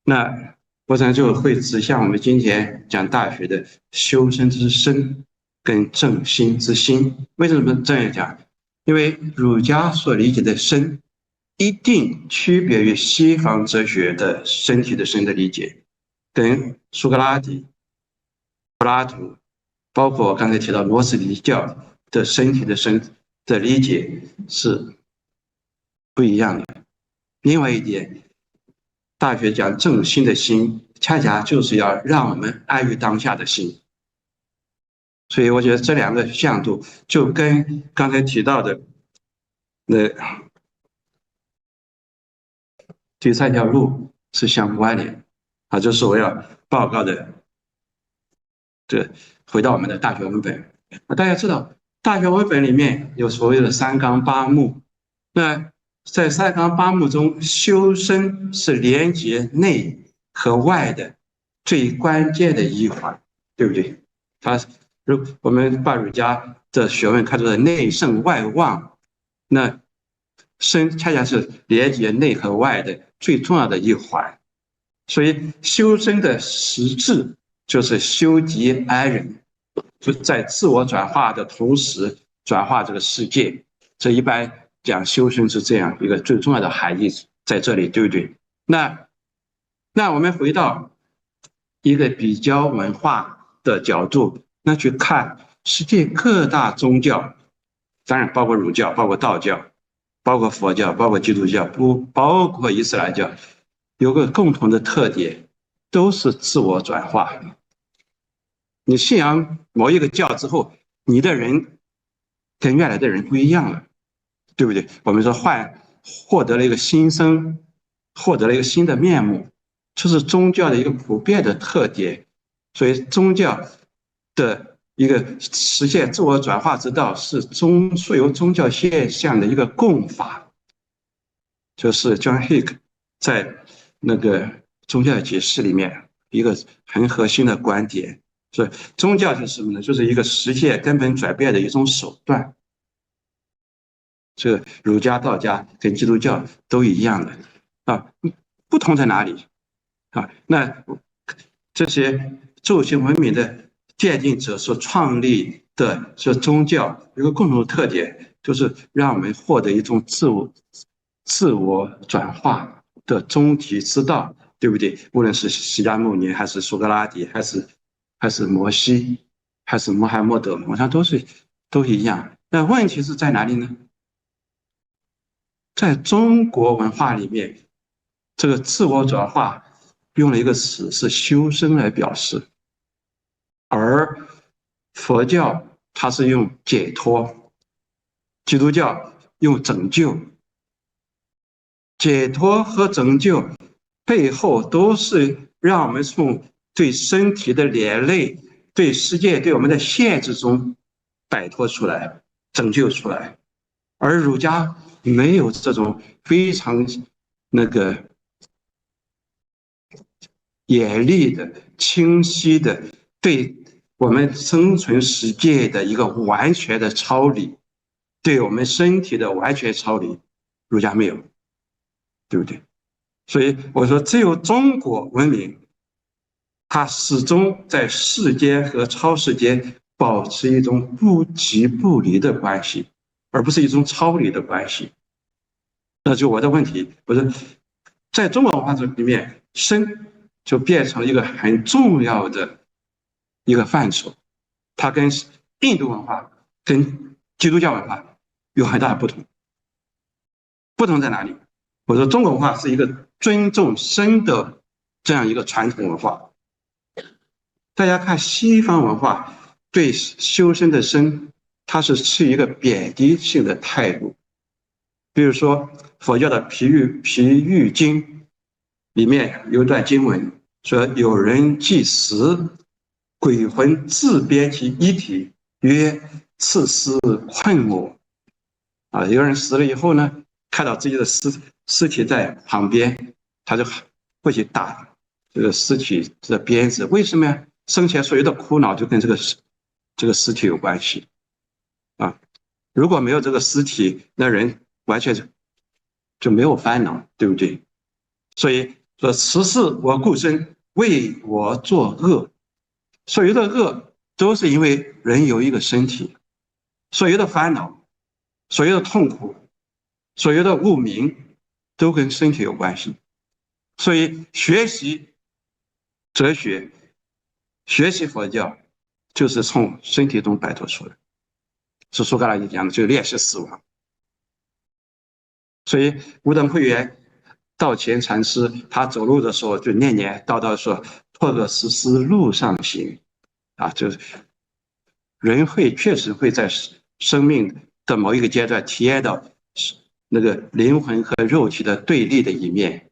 那我想就会指向我们今天讲大学的修身之身跟正心之心。为什么这样讲？因为儒家所理解的身，一定区别于西方哲学的身体的身的理解，跟苏格拉底、柏拉图，包括我刚才提到诺斯底教的身体的身的理解是不一样的。另外一点，大学讲正心的心，恰恰就是要让我们安于当下的心。所以我觉得这两个向度就跟刚才提到的那第三条路是相关联啊，这是我要报告的。这回到我们的大学文本，大家知道大学文本里面有所谓的三纲八目，那在三纲八目中，修身是连接内和外的最关键的一环，对不对？我们把儒家的学问看作是内圣外望，那身恰恰是连接内和外的最重要的一环。所以修身的实质就是修己安人，就在自我转化的同时转化这个世界。这一般讲修身是这样一个最重要的含义在这里，对不对？那我们回到一个比较文化的角度，那去看世界各大宗教，当然包括儒教、包括道教、包括佛教、包括基督教、包括伊斯兰教，有个共同的特点，都是自我转化。你信仰某一个教之后，你的人跟原来的人不一样了，对不对？我们说获得了一个新生，获得了一个新的面目，这是宗教的一个普遍的特点。所以宗教的一个实现自我转化之道是所有宗教现象的一个共法，就是 John Hick 在那个宗教解释里面一个很核心的观点，所以宗教是什么呢？就是一个实现根本转变的一种手段。这个儒家、道家跟基督教都一样的啊，不同在哪里啊？那这些宙星文明的奠定者所创立的这宗教有个共同的特点，就是让我们获得一种自我转化的终极之道，对不对？无论是释迦牟尼，还是苏格拉底，还是摩西，还是穆罕默德，好像都是一样。那问题是在哪里呢？在中国文化里面，这个自我转化用了一个词是修身来表示，而佛教它是用解脱，基督教用拯救。解脱和拯救背后都是让我们从对身体的连累、对世界对我们的限制中摆脱出来、拯救出来。而儒家没有这种非常严厉的、清晰的对我们生存世界的一个完全的超理，对我们身体的完全超理，儒家没有，对不对？所以我说，只有中国文明，它始终在世间和超世间保持一种不即不离的关系，而不是一种超离的关系。那就我的问题，我说，在中国文化里面，身就变成了一个很重要的一个范畴，它跟印度文化、跟基督教文化有很大的不同。不同在哪里？我说中国文化是一个尊重身的这样一个传统文化。大家看西方文化对修身的身，它是持一个贬低性的态度。比如说佛教的皮喻经里面有一段经文说，有人既死，鬼魂自编其衣体，曰：此尸困我。有人死了以后呢，看到自己的尸体在旁边，他就会去打这个尸体的鞭子。为什么呀？生前所有的苦恼就跟这个尸体有关系啊！如果没有这个尸体，那人完全就没有烦恼，对不对？所以说，此事我故生，为我作恶。所有的恶都是因为人有一个身体，所有的烦恼，所有的痛苦，所有的无明，都跟身体有关系。所以学习哲学，学习佛教，就是从身体中摆脱出来。是苏格拉底讲的，就是练习死亡。所以无等会员道前禅师他走路的时候就念念叨叨说：拓个石狮路上行。就是人确实会在生命的某一个阶段体验到那个灵魂和肉体的对立的一面。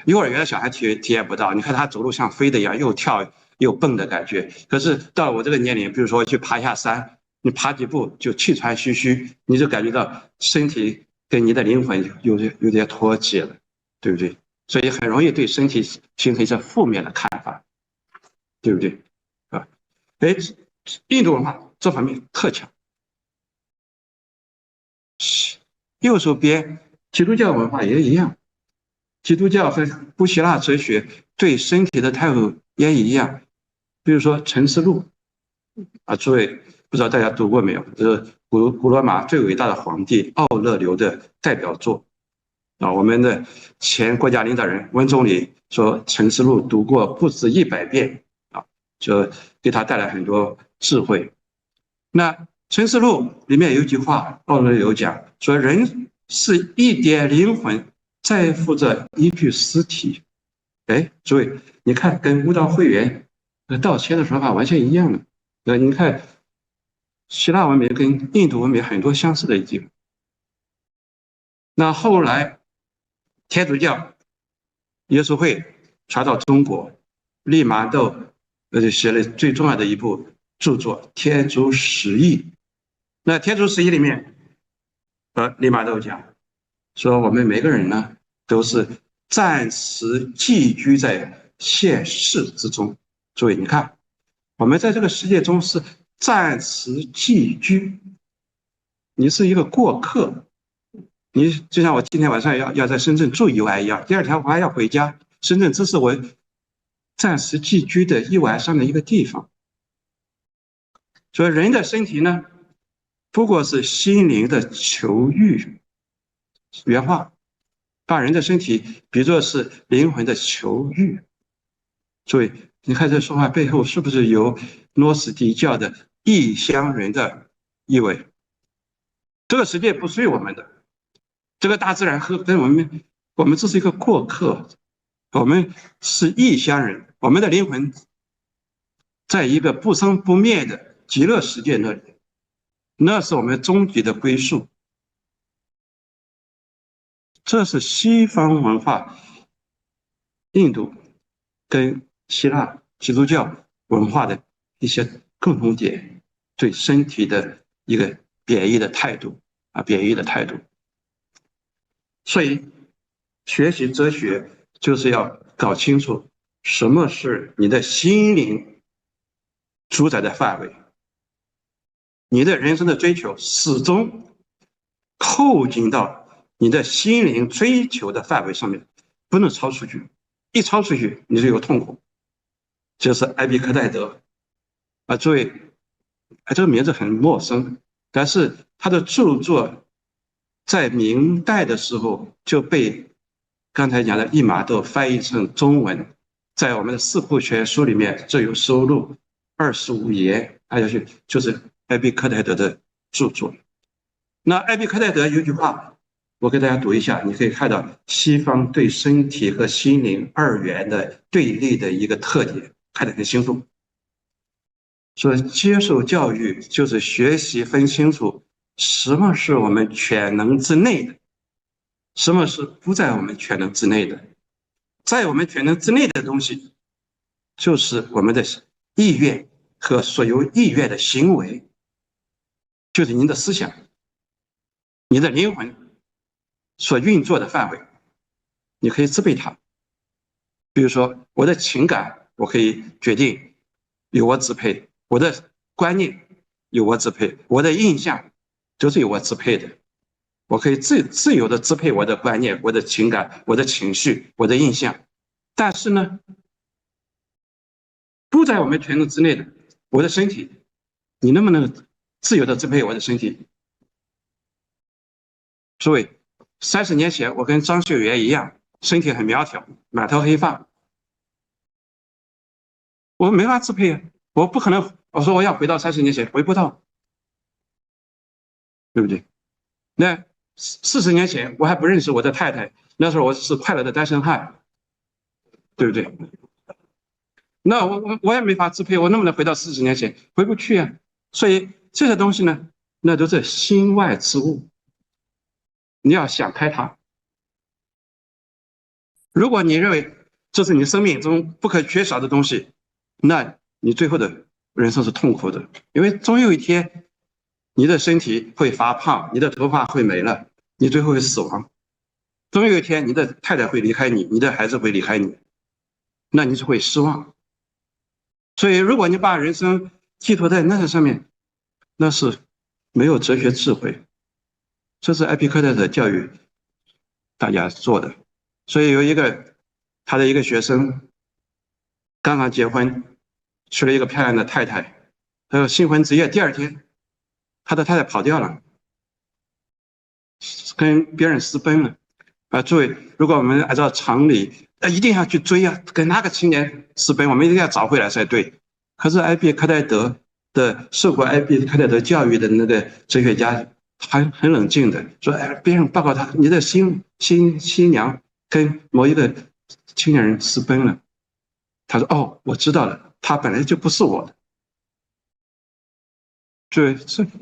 幼儿园的小孩体验不到，你看他走路像飞的一样，又跳又蹦的感觉。可是到了我这个年龄，比如说去爬下山，你爬几步就气喘吁吁，你就感觉到身体跟你的灵魂有点脱节了，对不对？所以很容易对身体形成一些负面的看法，对不对？印度文化这方面特强。右手边基督教文化也一样，基督教和古希腊哲学对身体的态度也一样。比如说《沉思录》诸位不知道大家读过没有？这是古罗马最伟大的皇帝奥勒留的代表作我们的前国家领导人温总理说，《沉思录》读过不止100遍就给他带来很多智慧。那《沉思录》里面有一句话，奥勒留讲说，人是一点灵魂在乎着一具尸体。诸位，你看跟悟道会员道歉的说法完全一样的。你看希腊文明跟印度文明很多相似的地方。那后来天主教耶稣会传到中国，利玛窦就写了最重要的一部著作《天主十义》。那《天主十义》里面利玛窦讲说，我们每个人呢都是暂时寄居在现世之中。诸位，你看我们在这个世界中是暂时寄居，你是一个过客，你就像我今天晚上要在深圳住一晚一样，第二天我还要回家。深圳只是我暂时寄居的一晚上的一个地方。所以人的身体呢，不过是心灵的囚狱。原话把人的身体比作是灵魂的囚狱。所以你看这说话背后是不是有诺斯底教的异乡人的意味？这个世界不属于我们的，这个大自然跟我们只是一个过客，我们是异乡人，我们的灵魂在一个不生不灭的极乐世界那里，那是我们终极的归宿。这是西方文化，印度跟希腊基督教文化的一些共同点，对身体的一个贬义的态度啊，贬义的态度。所以学习哲学就是要搞清楚什么是你的心灵主宰的范围，你的人生的追求始终扣紧到你的心灵追求的范围上面，不能超出去，一超出去你就有痛苦。就是艾比克泰德啊，诸位，这个名字很陌生，但是他的著作在明代的时候就被刚才讲的利玛窦翻译成中文，在我们的四库全书里面就有收录25言，就是艾比克泰德的著作。那艾比克泰德有句话，我给大家读一下，你可以看到西方对身体和心灵二元的对立的一个特点，看得很清楚。说接受教育就是学习分清楚什么是我们全能之内的，什么是不在我们全能之内的。在我们全能之内的东西，就是我们的意愿和所有意愿的行为，就是您的思想，你的灵魂所运作的范围，你可以支配它。比如说我的情感，我可以决定由我支配，我的观念由我支配，我的印象就是由我支配的。我可以自由的支配我的观念、我的情感、我的情绪、我的印象。但是呢，不在我们权能之内的，我的身体，你能不能自由的支配我的身体？诸位，30年前我跟张秀元一样，身体很苗条，满头黑发，我没法支配啊，我不可能，我说我要回到30年前，回不到，对不对？那40年前我还不认识我的太太，那时候我是快乐的单身汉，对不对？那我也没法支配，我能不能回到40年前？回不去啊。所以这些东西呢，那都是心外之物，你要想开它。如果你认为这是你生命中不可缺少的东西，那你最后的人生是痛苦的，因为总有一天你的身体会发胖，你的头发会没了，你最后会死亡。总有一天你的太太会离开你，你的孩子会离开你，那你就会失望。所以如果你把人生寄托在那个上面，那是没有哲学智慧。这是艾皮克特的教育大家做的。所以有他的一个学生刚刚结婚，娶了一个漂亮的太太，他说新婚之夜第2天，他的太太跑掉了，跟别人私奔了。诸位，如果我们按照常理，一定要去追啊，跟哪个青年私奔，我们一定要找回来才对。可是艾比克泰德的受过艾比克泰德教育的那个哲学家，很冷静的说，别人报告他，你的新娘跟某一个青年人私奔了。他说，哦，我知道了，他本来就不是我的。对，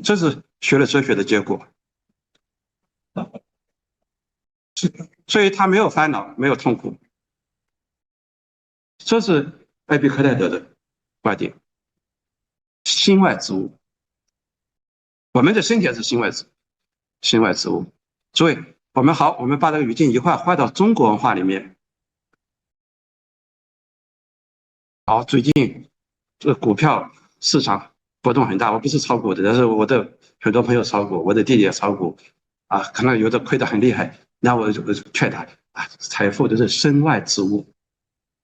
这是学了哲学的结果。所以他没有烦恼，没有痛苦。这是艾比克泰德的观点。心外之物，我们的身体是心外之物。所以我们把这个语境一换到中国文化里面。好，最近这个股票市场波动很大，我不是炒股的，但是我的很多朋友炒股，我的弟弟也炒股啊，可能有的亏得很厉害，那我就劝他啊，财富都是身外之物，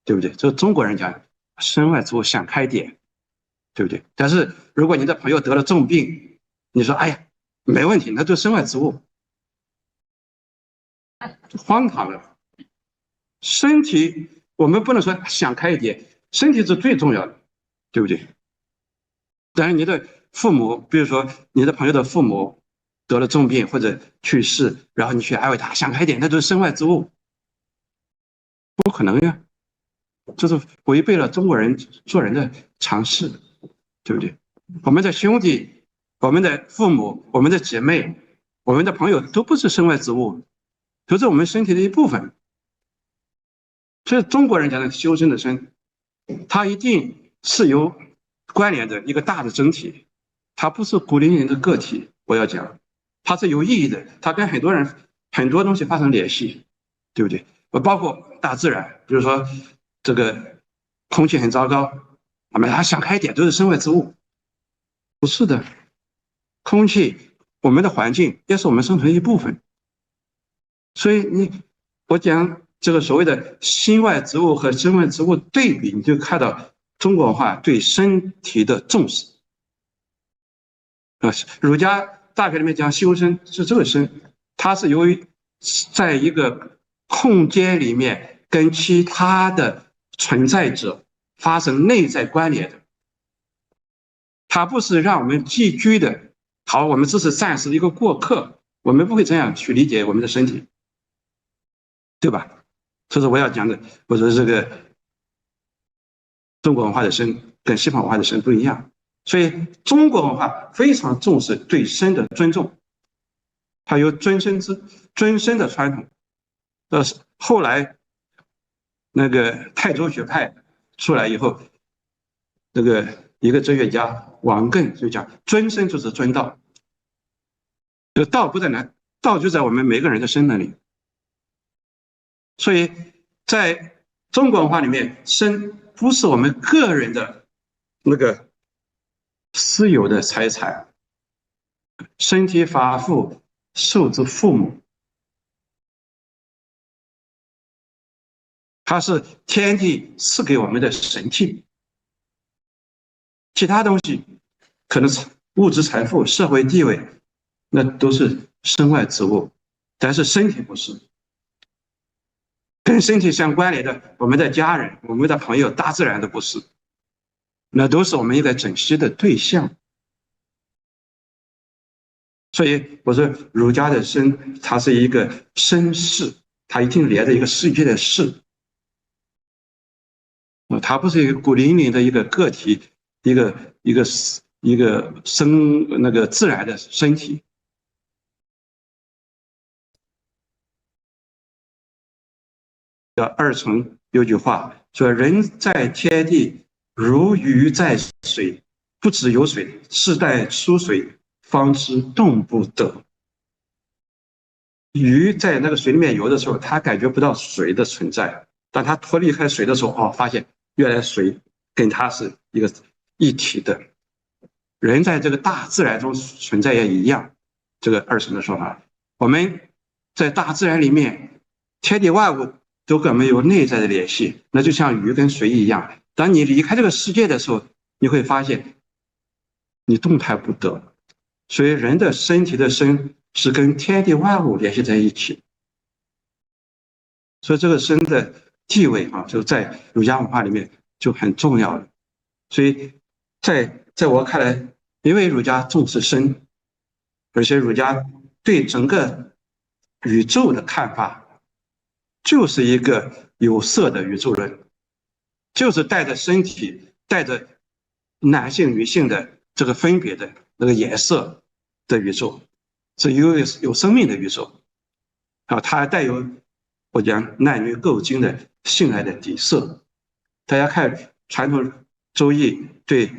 对不对？这中国人讲身外之物想开点，对不对？但是如果你的朋友得了重病，你说哎呀没问题，那就身外之物，荒唐了。身体我们不能说想开一点，身体是最重要的，对不对？但是你的父母，比如说你的朋友的父母得了重病或者去世，然后你去安慰他，想开点，那都是身外之物，不可能呀，这是违背了中国人做人的常识，对不对？我们的兄弟、我们的父母、我们的姐妹、我们的朋友都不是身外之物，都是我们身体的一部分。所以中国人讲的修身的身，它一定是有关联的一个大的整体，它不是孤零零的个体。我要讲，它是有意义的，它跟很多人很多东西发生联系，对不对？包括大自然，比如说这个空气很糟糕，我们想开一点，都是身外之物，不是的。空气，我们的环境也是我们生存的一部分。所以我讲这个所谓的心外之物和身外之物对比，你就看到中国文化对身体的重视。儒家大学里面讲修身是这个身，它是由于在一个空间里面跟其他的存在者发生内在关联的，它不是让我们寄居的。好，我们只是暂时的一个过客，我们不会这样去理解我们的身体，对吧？这是我要讲的。我说这个中国文化的身跟西方文化的身不一样，所以中国文化非常重视对身的尊重，它有尊身的传统。后来那个泰州学派出来以后，那个一个哲学家王艮就讲，尊身就是尊道。这个道不在哪？道就在我们每个人的身那里。所以在中国文化里面，身不是我们个人的那个私有的财产，身体发肤受之父母，它是天地赐给我们的神器。其他东西可能是物质财富、社会地位，那都是身外之物，但是身体不是。跟身体相关联的，我们的家人、我们的朋友、大自然都不是，那都是我们应该珍惜的对象。所以我说，儒家的身，它是一个身世，它一定连着一个世界的世，它不是一个孤零零的一个个体，一个那个自然的身体。叫二程有句话说：“人在天地，如鱼在水，不知有水，是待出水，方知动不得。”鱼在那个水里面游的时候，它感觉不到水的存在；当它脱离开水的时候，发现原来水跟它是一个一体的。人在这个大自然中存在也一样。这个二程的说法，我们在大自然里面，天地万物都跟我们有内在的联系，那就像鱼跟水一样。当你离开这个世界的时候，你会发现你动弹不得。所以人的身体的身是跟天地万物联系在一起，所以这个身的地位就在儒家文化里面就很重要了。所以在我看来，因为儒家重视身，而且儒家对整个宇宙的看法就是一个有色的宇宙论，就是带着身体、带着男性、女性的这个分别的那个颜色的宇宙，是有生命的宇宙。它还带有我讲男女构精的性爱的底色。大家看传统周易对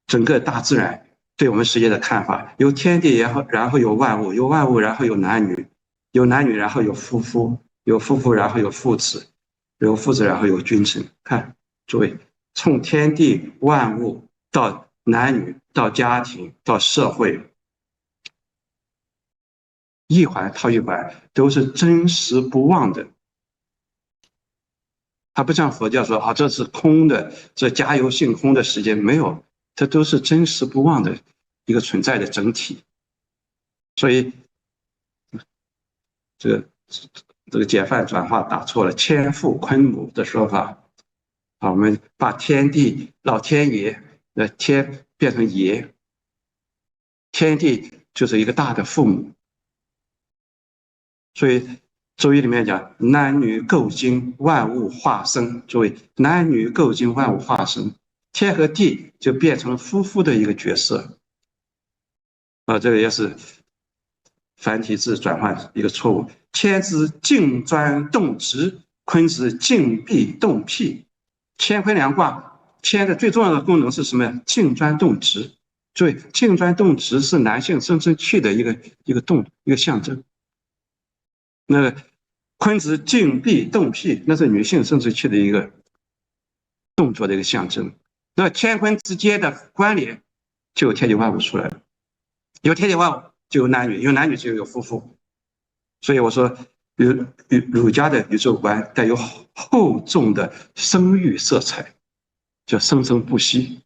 整个大自然、对我们世界的看法，有天地，然后有万物，有万物，然后有男女，有男女，然后有夫妇，有夫妇，然后有父子，有父子，然后有君臣。看，诸位，从天地万物到男女，到家庭，到社会，一环套一环，都是真实不忘的。它不像佛教说啊，这是空的，这加有性空的世界，没有，这都是真实不妄的一个存在的整体。所以这个解范转化打错了天父坤母的说法啊，我们把天地老天爷的天变成爷，天地就是一个大的父母。所以周易里面讲男女构精，万物化生，作为男女构精，万物化生，天和地就变成了夫妇的一个角色啊，这个也是繁体字转换一个错误。天之静专动直，坤之静闭动辟。乾坤两卦，天的最重要的功能是什么呀？静专动直。所以静专动直是男性生殖器的一个象征。那坤之静闭动辟，那是女性生殖器的一个动作的一个象征。那乾坤之间的关联，就有天地万物出来了。有天地万物，就有男女，有男女就有夫妇。所以我说，儒家的宇宙观带有厚重的生育色彩，叫生生不息。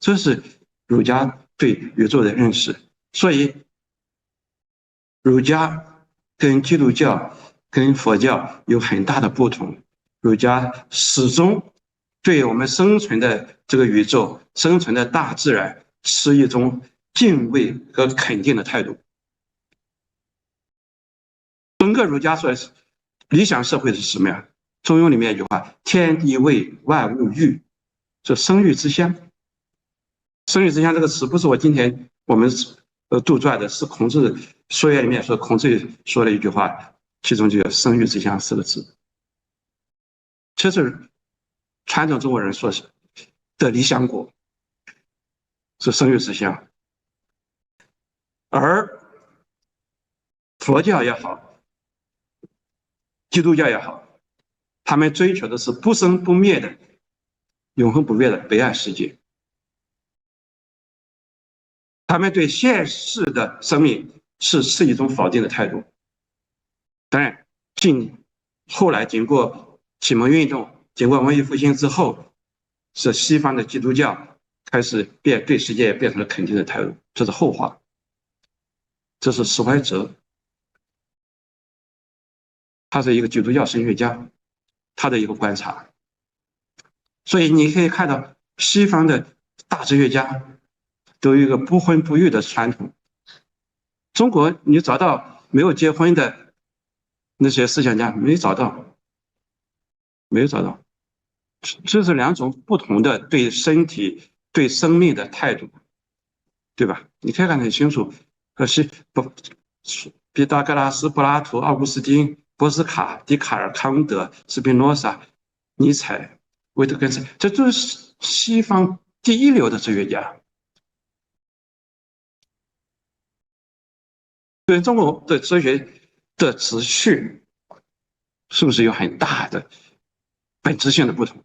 这是儒家对宇宙的认识。所以，儒家跟基督教、跟佛教有很大的不同。儒家始终对我们生存的这个宇宙、生存的大自然持一种敬畏和肯定的态度。整个儒家说理想社会是什么呀？中庸里面一句话：天地为万物育，这生育之乡。生育之乡这个词不是我今天我们杜撰的，是孔子说学里面说，孔子说了一句话，其中就有生育之乡4个字。这是传统中国人说的理想国，是生育之乡。而佛教也好，基督教也好，他们追求的是不生不灭的、永恒不灭的彼岸世界。他们对现世的生命是持一种否定的态度。当然，后来经过启蒙运动、经过文艺复兴之后，是西方的基督教开始对世界变成了肯定的态度，这是后话。这是史怀哲，他是一个基督教神学家，他的一个观察。所以你可以看到西方的大哲学家都有一个不婚不育的传统。中国你找到没有结婚的那些思想家，没找到。这是2种不同的对身体、对生命的态度，对吧？你可以看得很清楚。毕达哥拉斯、柏拉图、奥古斯丁、波斯卡、笛卡尔、康德、斯宾诺莎、尼采、维特根斯坦，这都是西方第一流的哲学家。对中国的哲学的秩序，是不是有很大的本质性的不同？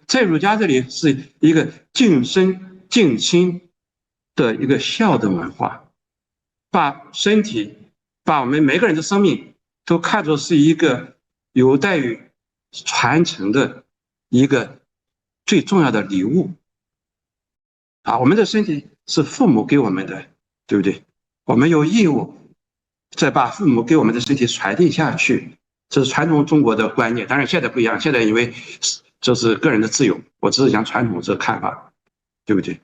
在儒家这里是一个敬身敬亲的一个孝的文化，把身体、把我们每个人的生命都看作是一个有待于传承的一个最重要的礼物啊！我们的身体是父母给我们的，对不对？我们有义务再把父母给我们的身体传递下去，这是传统中国的观念。当然现在不一样，现在因为这是个人的自由，我只是讲传统这个看法，对不对？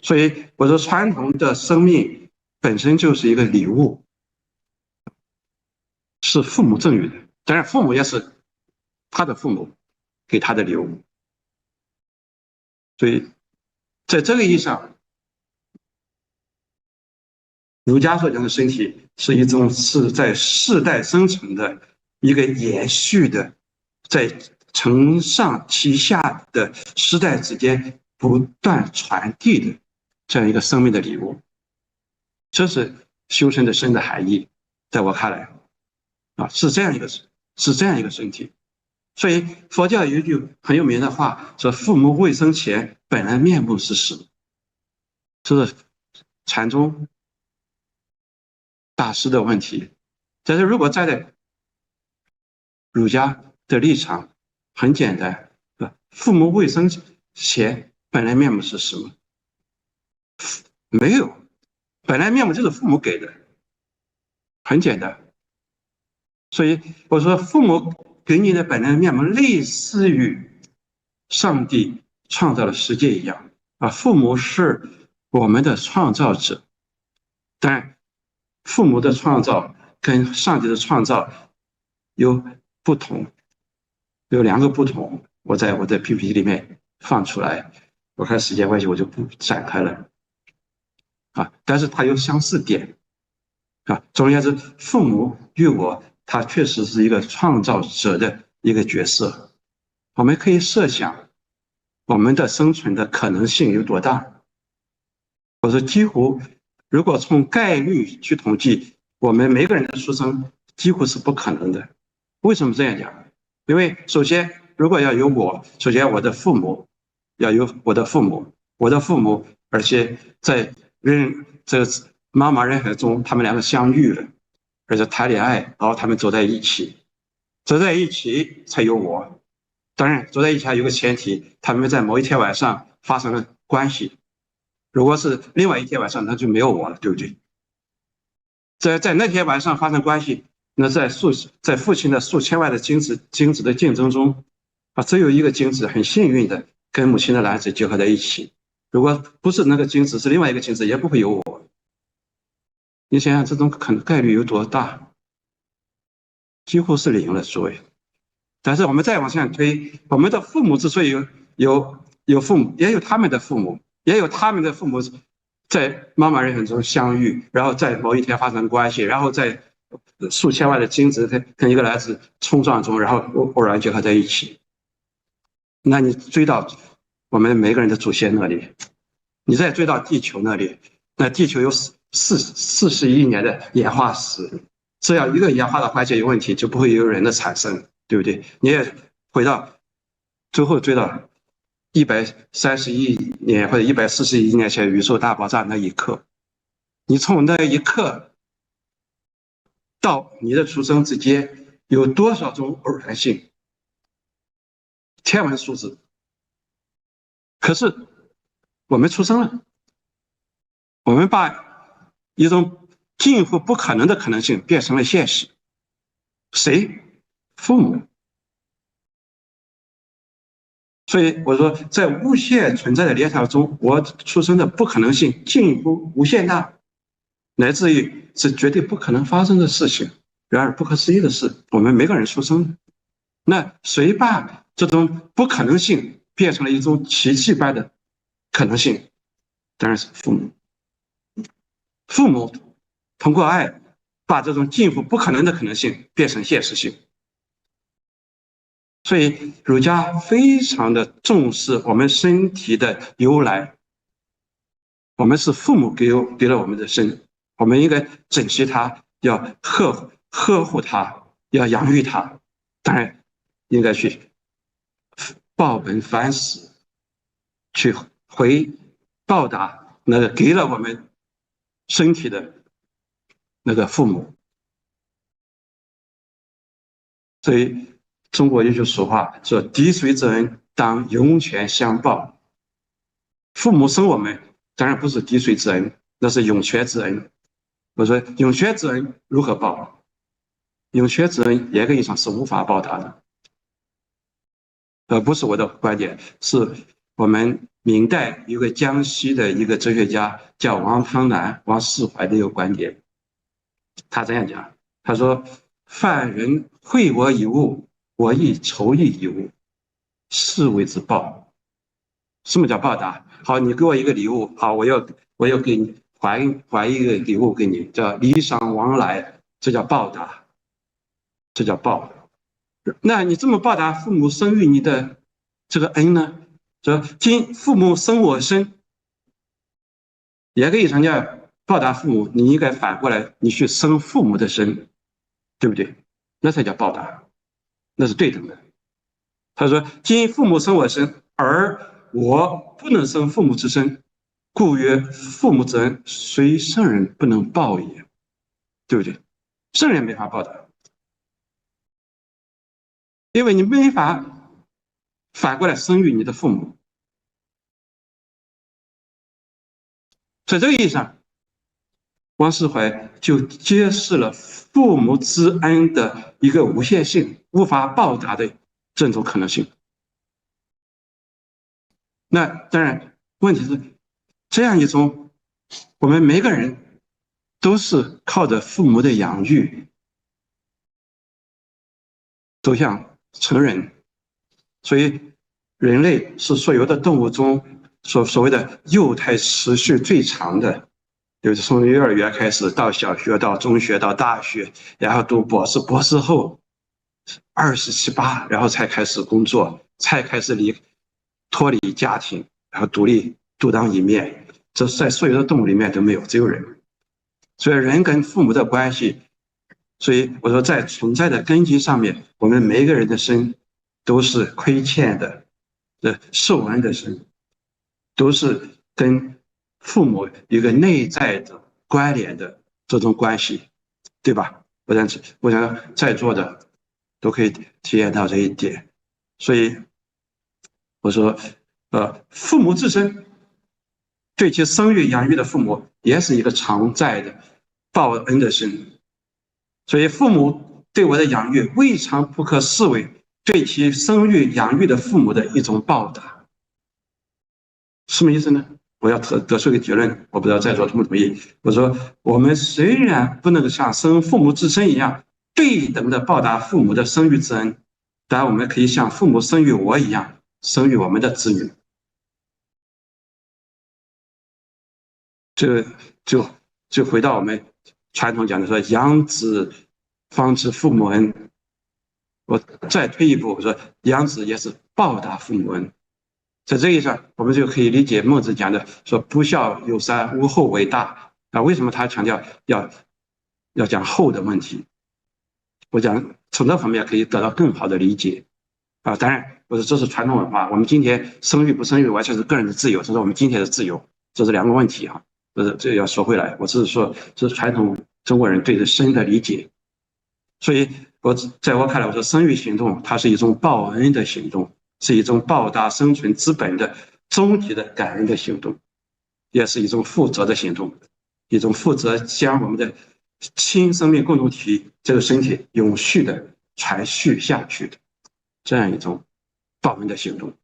所以我说传统的生命本身就是一个礼物，是父母赠予的，当然父母也是他的父母给他的礼物。所以在这个意义上，儒家所讲的身体是一种是在世代生成的一个延续的，在承上启下的时代之间不断传递的这样一个生命的礼物。这是修身的身的含义，在我看来啊，是这样一个身体。所以佛教有一句很有名的话，说父母未生前本来面目是实，这是禅宗大师的问题。但是如果站在儒家的立场很简单，父母未生前本来面目是什么？没有，本来面目就是父母给的，很简单。所以我说，父母给你的本来面目，类似于上帝创造了世界一样父母是我们的创造者，但父母的创造跟上帝的创造有不同，有2个不同。我在我的 PPT 里面放出来，我看时间关系我就不展开了但是它有相似点总而言之，父母与我，他确实是一个创造者的一个角色。我们可以设想我们的生存的可能性有多大。我说几乎，如果从概率去统计，我们每个人的出生几乎是不可能的。为什么这样讲？因为首先，如果要有我，首先我的父母要有我的父母，而且在这个妈妈人海中，他们2个相遇了，而且谈恋爱，然后他们走在一起才有我。当然，走在一起还有个前提，他们在某一天晚上发生了关系。如果是另外一天晚上，那就没有我了，对不对？在那天晚上发生关系，那在父亲的数千万的精子的竞争中只有一个精子很幸运的跟母亲的卵子结合在一起。如果不是那个精子，是另外一个精子，也不会有我。你想想这种概率有多大？几乎是0了，诸位。但是我们再往下推，我们的父母之所以有父母，也有他们的父母，也有他们的父母在妈妈人海中相遇，然后在某一天发生关系，然后在数千万的精子跟一个卵子冲撞中，然后偶然结合在一起。那你追到我们每个人的祖先那里，你再追到地球那里，那地球有40亿年的演化史，只要一个演化的环节有问题，就不会有人的产生，对不对？你也回到最后追到130亿年或者140亿年前宇宙大爆炸那一刻，你从那一刻到你的出生之间有多少种偶然性？天文数字。可是我们出生了，我们把一种近乎不可能的可能性变成了现实。谁？父母。所以我说，在无限存在的链条中，我出生的不可能性近乎无限大，乃至于是绝对不可能发生的事情。然而不可思议的是，我们每个人出生，那谁把这种不可能性变成了一种奇迹般的可能性？当然是父母。父母通过爱把这种近乎不可能的可能性变成现实性。所以儒家非常的重视我们身体的由来，我们是父母给了我们的身，我们应该珍惜它，要呵护它，要养育它，当然应该去报本反始，去报答那个给了我们身体的那个父母。所以中国有句俗话说：“滴水之恩，当涌泉相报。”父母生我们，当然不是滴水之恩，那是涌泉之恩。我说涌泉之恩如何报？涌泉之恩严格意义上是无法报答的。不是我的观点，是我们明代有个江西的一个哲学家叫王汤南、王释怀的一个观点。他这样讲，他说：“犯人惠我以物，我亦酬义以物，是谓之报。”什么叫报答？好，你给我一个礼物，好，我要给你还一个礼物给你，叫礼尚往来，这叫报答，这叫报。那你这么报答父母生育你的这个恩呢？说今父母生我身，严格意义上要报答父母，你应该反过来，你去生父母的身，对不对？那才叫报答，那是对等的。他说：“今父母生我身，而我不能生父母之身，故曰父母之恩，虽圣人不能报也。”对不对？圣人没法报答。因为你没法反过来生育你的父母。在这个意义上，王释怀就揭示了父母之恩的一个无限性，无法报答的这种可能性。那当然，问题是这样一种，我们每个人都是靠着父母的养育走向成人，所以人类是所有的动物中所谓的幼态持续最长的，就是从幼儿园开始到小学到中学到大学，然后读博士，博士后27、8，然后才开始工作，才开始脱离家庭，然后独立独当一面。这在所有的动物里面都没有，只有人。所以人跟父母的关系，所以我说在存在的根基上面，我们每一个人的生都是亏欠的，受恩的生，都是跟父母一个内在的关联的这种关系，对吧？我想在座的都可以体验到这一点。所以我说，父母自身对其生育养育的父母也是一个常在的报恩的生，所以父母对我的养育未尝不可视为对其生育养育的父母的一种报答。什么意思呢？我要得出一个结论，我不知道在座同不同意。我说，我们虽然不能像生父母之身一样对等的报答父母的生育之恩，但我们可以像父母生育我一样生育我们的子女。这就回到我们传统讲的说养子方知父母恩。我再退一步，我说养子也是报答父母恩。在这意义上，我们就可以理解孟子讲的说不孝有三，无后为大。为什么他强调要讲后的问题？我讲从这方面可以得到更好的理解。当然，我说这是传统文化，我们今天生育不生育完全是个人的自由，这是我们今天的自由，这是两个问题啊。这要说回来，我只是说这是传统中国人对这生的理解。所以在我看来，我说生育行动它是一种报恩的行动，是一种报答生存资本的终极的感恩的行动，也是一种负责的行动，一种负责将我们的亲生命共同体这个身体永续的传续下去的这样一种报恩的行动。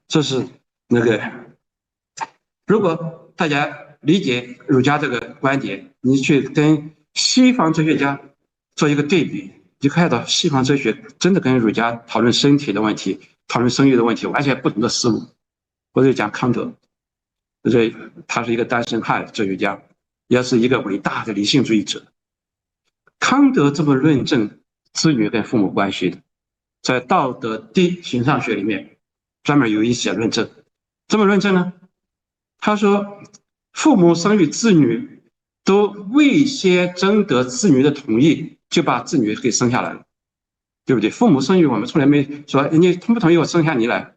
这是那个，如果大家理解儒家这个观点，你去跟西方哲学家做一个对比，就看到西方哲学真的跟儒家讨论身体的问题、讨论生育的问题完全不同的思路。我就讲康德，他是一个单身汉哲学家，也是一个伟大的理性主义者。康德这么论证子女跟父母关系的，在《道德第形上学》里面专门有一些论证。怎么论证呢？他说，父母生育子女都未先征得子女的同意，就把子女给生下来了，对不对？父母生育我们从来没说你同不同意我生下你来，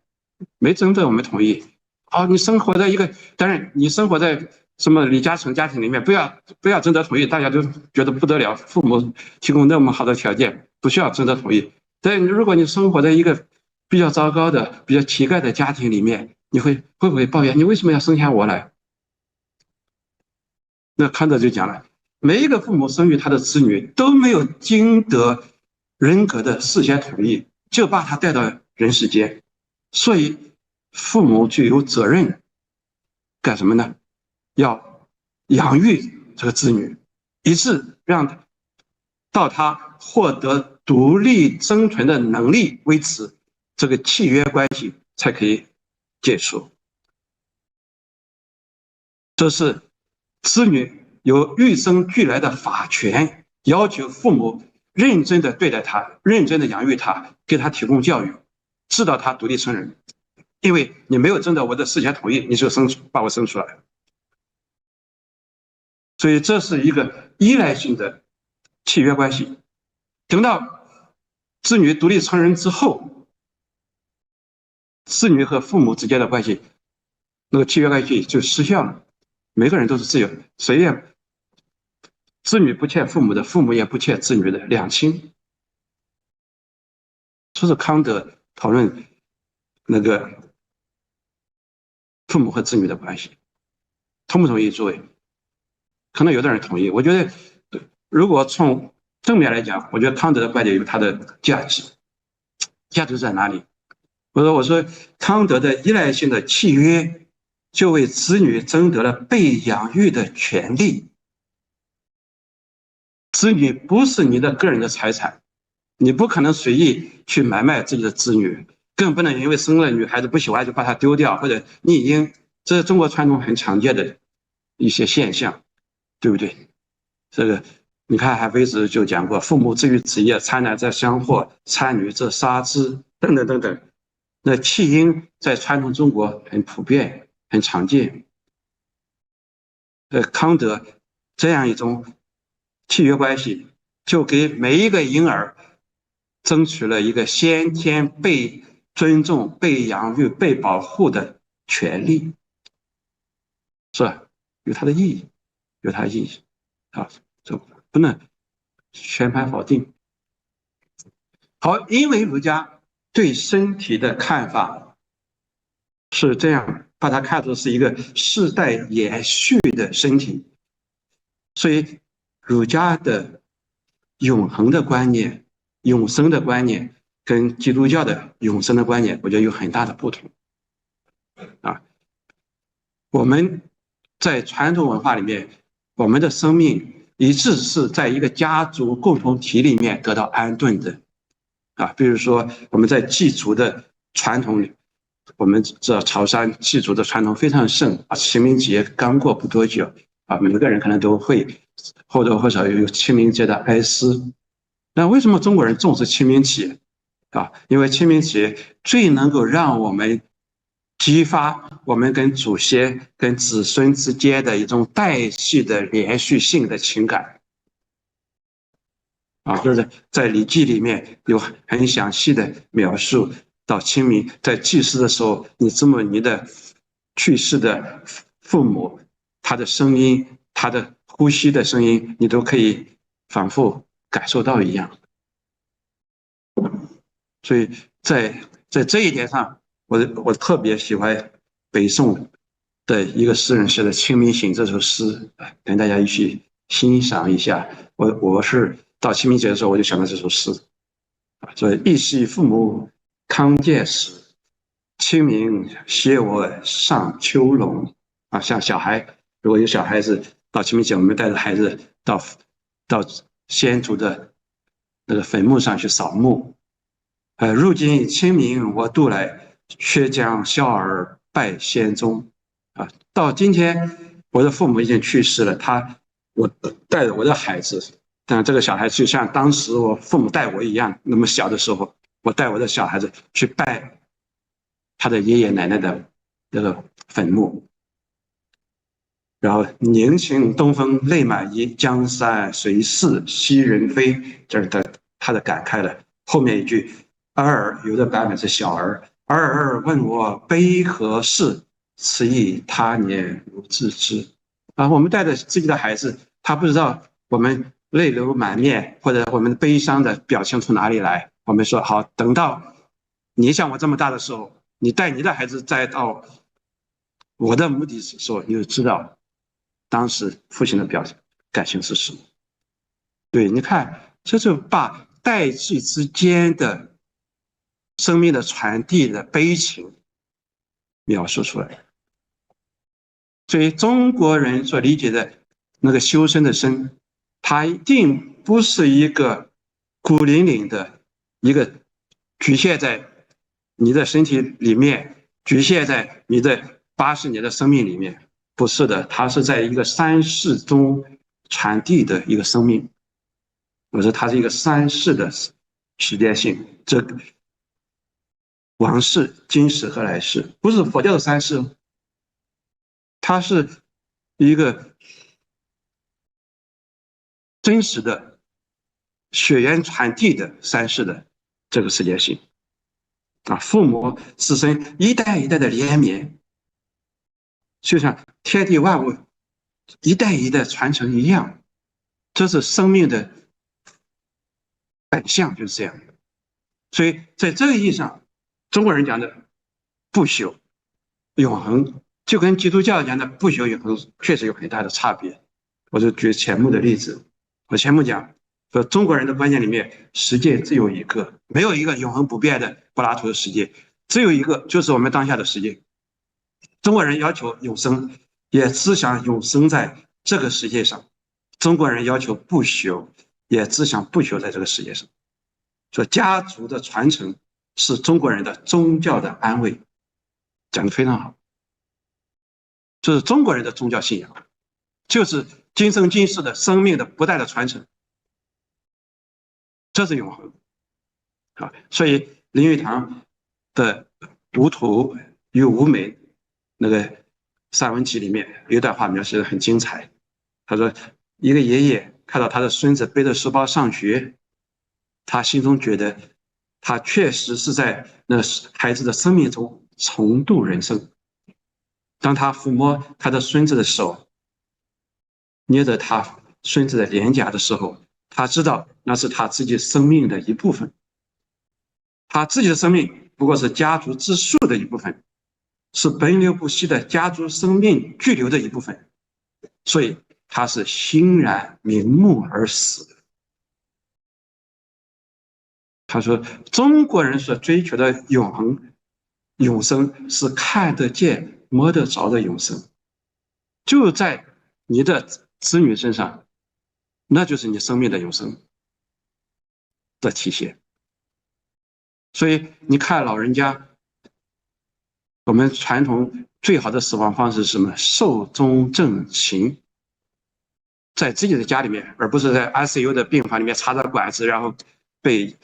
没征得我们同意。你生活在一个，当然你生活在什么李嘉诚家庭里面，不要征得同意，大家都觉得不得了，父母提供那么好的条件，不需要征得同意。但如果你生活在一个比较糟糕的、比较乞丐的家庭里面，你会不会抱怨你为什么要生下我来？那康德就讲了，每一个父母生育他的子女都没有经得人格的事先同意，就把他带到人世间，所以父母就有责任干什么呢？要养育这个子女，以致让到他获得独立生存的能力为止，这个契约关系才可以结束。这是子女有与生俱来的法权，要求父母认真的对待他，认真的养育他，给他提供教育，直到他独立成人。因为你没有征得我的事先同意，你就把我生出来，所以这是一个依赖性的契约关系。等到子女独立成人之后，子女和父母之间的关系，那个契约关系就失效了。每个人都是自由，谁也子女不欠父母的，父母也不欠子女的，两清。说是康德讨论那个父母和子女的关系，同不同意？诸位，可能有的人同意。我觉得，如果从正面来讲，我觉得康德的观点有它的价值。价值在哪里？我说康德的依赖性的契约，就为子女争得了被养育的权利。子女不是你的个人的财产，你不可能随意去买卖自己的子女，更不能因为生了女孩子不喜欢就把她丢掉或者溺婴，这是中国传统很常见的一些现象，对不对？这个你看海飞子就讲过，父母之于子也，产男则相祸，产女则杀之，等等等等。那弃婴在传统中国很普遍，很常见。康德这样一种契约关系，就给每一个婴儿争取了一个先天被尊重、被养育、被保护的权利，是吧？有它的意义，有它的意义啊，这不能全盘否定。好，因为儒家对身体的看法是这样，把它看作是一个世代延续的身体，所以儒家的永恒的观念、永生的观念，跟基督教的永生的观念，我觉得有很大的不同。啊，我们在传统文化里面，我们的生命一直是在一个家族共同体里面得到安顿的。啊，比如说我们在祭祖的传统里，我们知道潮汕祭祖的传统非常盛啊，清明节刚过不多久啊，每个人可能都会或多或少有清明节的哀思。那为什么中国人重视清明节啊？因为清明节最能够让我们激发我们跟祖先、跟子孙之间的一种代际的连续性的情感。啊，就是在《礼记》里面有很详细的描述，到清明在祭祀的时候，你的去世的父母，他的声音，他的呼吸的声音，你都可以反复感受到一样。所以在这一点上，我特别喜欢北宋的一个诗人写的《清明醒》这首诗，跟大家一起欣赏一下。我是到清明节的时候，我就想到这首诗，所以忆昔父母康健时，清明携我上秋垄。啊，像小孩，如果有小孩子到清明节，我们带着孩子到先祖的那个坟墓上去扫墓。如今清明我度来，却将孝儿拜先宗。啊，到今天我的父母已经去世了，我带着我的孩子，但这个小孩就像当时我父母带我一样，那么小的时候，我带我的小孩子去拜他的爷爷奶奶的那个坟墓。然后宁请东风泪满衣，江山随逝昔人非，这是他的感慨了。后面一句儿，有的版本是小儿，儿问我悲何事，此意他年如自知。啊，我们带着自己的孩子，他不知道我们泪流满面或者我们悲伤的表情从哪里来。我们说好，等到你像我这么大的时候，你带你的孩子再到我的墓地的时候，你就知道当时父亲的感情是什么。对，你看，这就把代际之间的生命的传递的悲情描述出来。所以中国人所理解的那个修身的身，它一定不是一个孤零零的一个局限在你的身体里面，局限在你的80年的生命里面，不是的，它是在一个三世中传递的一个生命。我说它是一个三世的时间性，这个往世、今世和来世，不是佛教的三世，它是一个真实的血缘传递的三世的这个时间性啊，父母子孙一代一代的连绵，就像天地万物一代一代传承一样，这是生命的本相，就是这样。所以在这个意义上，中国人讲的不朽永恒，就跟基督教讲的不朽永恒确实有很大的差别。我就举钱穆的例子，我钱穆讲说，中国人的观念里面，世界只有一个，没有一个永恒不变的柏拉图的世界，只有一个，就是我们当下的世界。中国人要求永生，也只想永生在这个世界上；中国人要求不朽，也只想不朽在这个世界上。说家族的传承是中国人的宗教的安慰，讲得非常好。就是中国人的宗教信仰，就是今生今世的生命的不断的传承，这是永恒啊。所以林语堂的《无土与无美》那个散文集里面有一段话描写的很精彩。他说，一个爷爷看到他的孙子背着书包上学，他心中觉得他确实是在那孩子的生命中重度人生。当他抚摸他的孙子的手，捏着他孙子的脸颊的时候，他知道那是他自己生命的一部分。他自己的生命不过是家族之树的一部分，是奔流不息的家族生命巨流的一部分，所以他是欣然瞑目而死。他说，中国人所追求的永恒永生是看得见摸得着的永生，就在你的子女身上，那就是你生命的永生的体现。所以你看老人家，我们传统最好的死亡方式是什么？寿终正寝，在自己的家里面，而不是在 ICU 的病房里面插着管子，然后被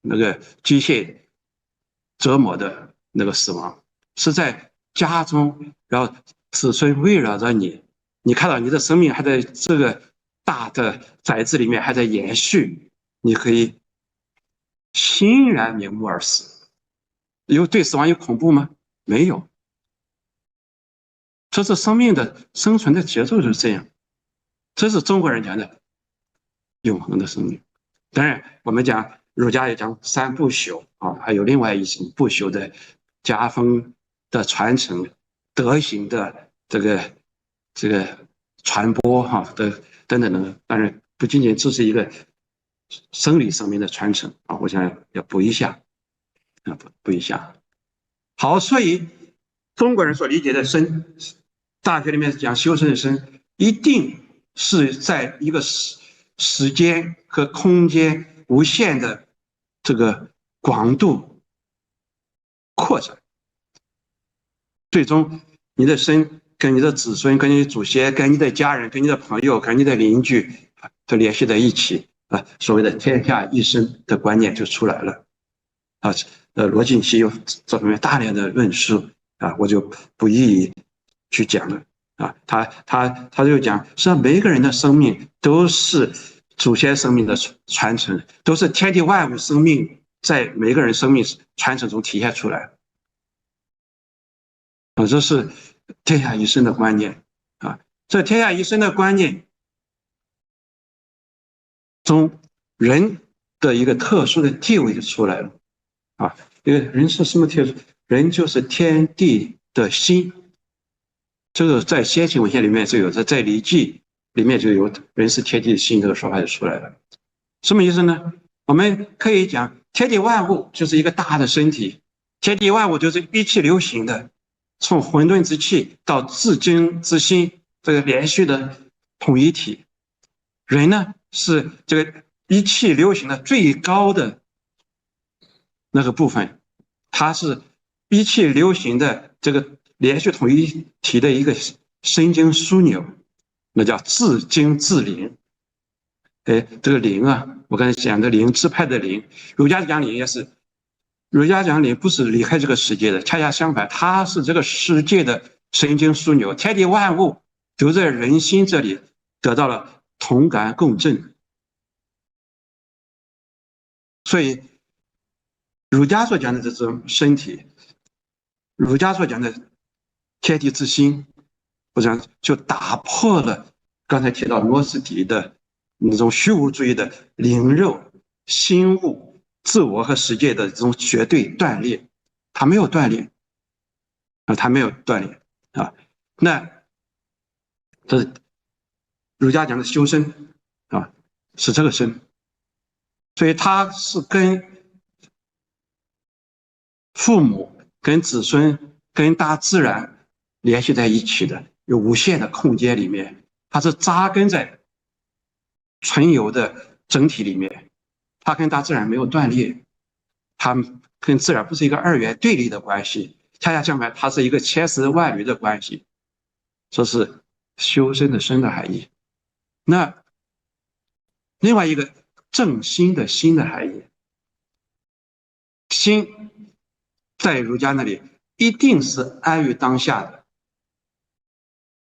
那个机械折磨的那个死亡，是在家中，然后子孙围绕着你，你看到你的生命还在这个大的宅子里面还在延续，你可以欣然瞑目而死。对死亡有恐怖吗？没有。这是生命的生存的节奏，就是这样。这是中国人讲的永恒的生命。当然我们讲儒家也讲三不朽啊，还有另外一种不朽的家风的传承，德行的这个传播的等等等。当然不仅仅只是一个生理生命的传承啊，我想要补一下啊，补一下。好，所以中国人所理解的生，大学里面讲修身的身，一定是在一个时间和空间无限的这个广度扩展，最终你的身跟你的子孙、跟你的祖先、跟你的家人、跟你的朋友、跟你的邻居都联系在一起啊，所谓的天下一生的观念就出来了啊。罗晋熙有这方面大量的论述啊，我就不一一去讲了啊。他就讲，实际上每一个人的生命都是祖先生命的传承，都是天地万物生命在每个人生命传承中体现出来啊。这是天下一生的观念啊。这天下一生的观念中，人的一个特殊的地位就出来了啊。因为人是什么特殊？人就是天地的心。这个在先秦文献里面就有，在《礼记》里面就有人是天地的心这个说法就出来了。什么意思呢？我们可以讲天地万物就是一个大的身体，天地万物就是一气流行的，从混沌之气到至精之心，这个连续的统一体。人呢是这个一气流行的最高的那个部分，它是一气流行的这个连续统一体的一个神经枢纽，那叫至精至灵。这个灵啊，我刚才讲的灵，支派的灵，儒家讲灵也是，儒家讲灵不是离开这个世界的，恰恰相反，它是这个世界的神经枢纽，天地万物都在人心这里得到了同感共振。所以儒家所讲的这种身体，儒家所讲的天地之心，我想就打破了刚才提到诺斯底的那种虚无主义的灵肉心物自我和世界的这种绝对断裂，他没有断裂他没有断裂那这是儒家讲的修身是这个身，所以他是跟父母、跟子孙、跟大自然联系在一起的，有无限的空间里面，它是扎根在纯有的整体里面，它跟大自然没有断裂，它跟自然不是一个二元对立的关系，恰恰相反，它是一个千丝万缕的关系。这是修身的身的含义。那另外一个正心的心的含义，心在儒家那里一定是安于当下的。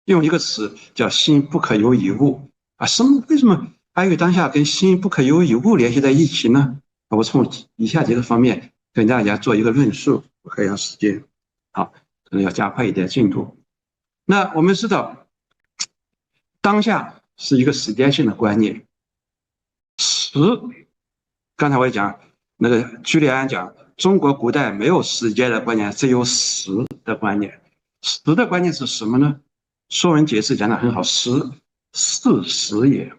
用一个词叫心不可有以物为什么安于当下跟心不可有以物联系在一起呢？我从以下几个方面跟大家做一个论述，我看一下时间，好，可能要加快一点进度。那我们知道，当下是一个时间性的观念，时，刚才我也讲，那个居里安讲，中国古代没有时间的观念，只有时的观念。时的观念是什么呢？说文解字讲得很好，时，四时也。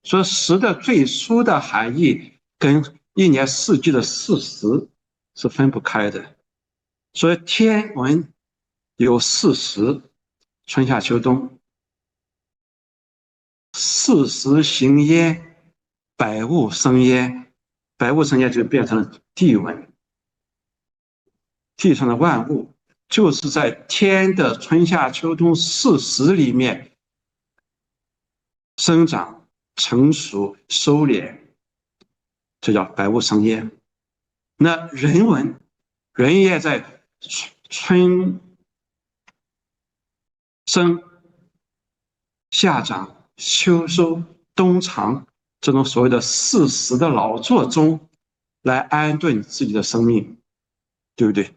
说时的最初的含义跟一年四季的四时是分不开的。所以天文有四时，春夏秋冬。四时行焉，百物生焉。百物生焉就变成了地文，地上的万物就是在天的春夏秋冬四时里面生长、成熟、收敛，这叫百物生焉。那人文，人也在春生、夏长、秋收、冬藏这种所谓的四时的劳作中来安顿自己的生命，对不对？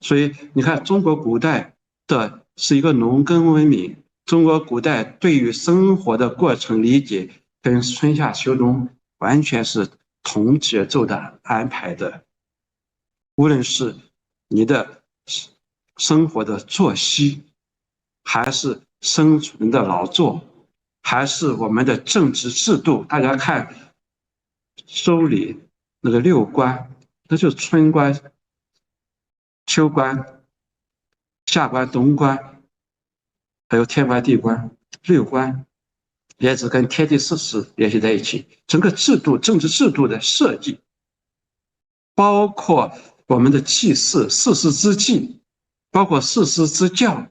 所以你看，中国古代的是一个农耕文明，中国古代对于生活的过程理解跟春夏秋冬完全是同节奏的安排的，无论是你的生活的作息，还是生存的劳作，还是我们的政治制度。大家看周礼那个六官，那就是春官、秋官、夏官、冬官，还有天官、地官，六官也是跟天地四时联系在一起。整个制度、政治制度的设计，包括我们的祭祀、四时之祭，包括四时之教，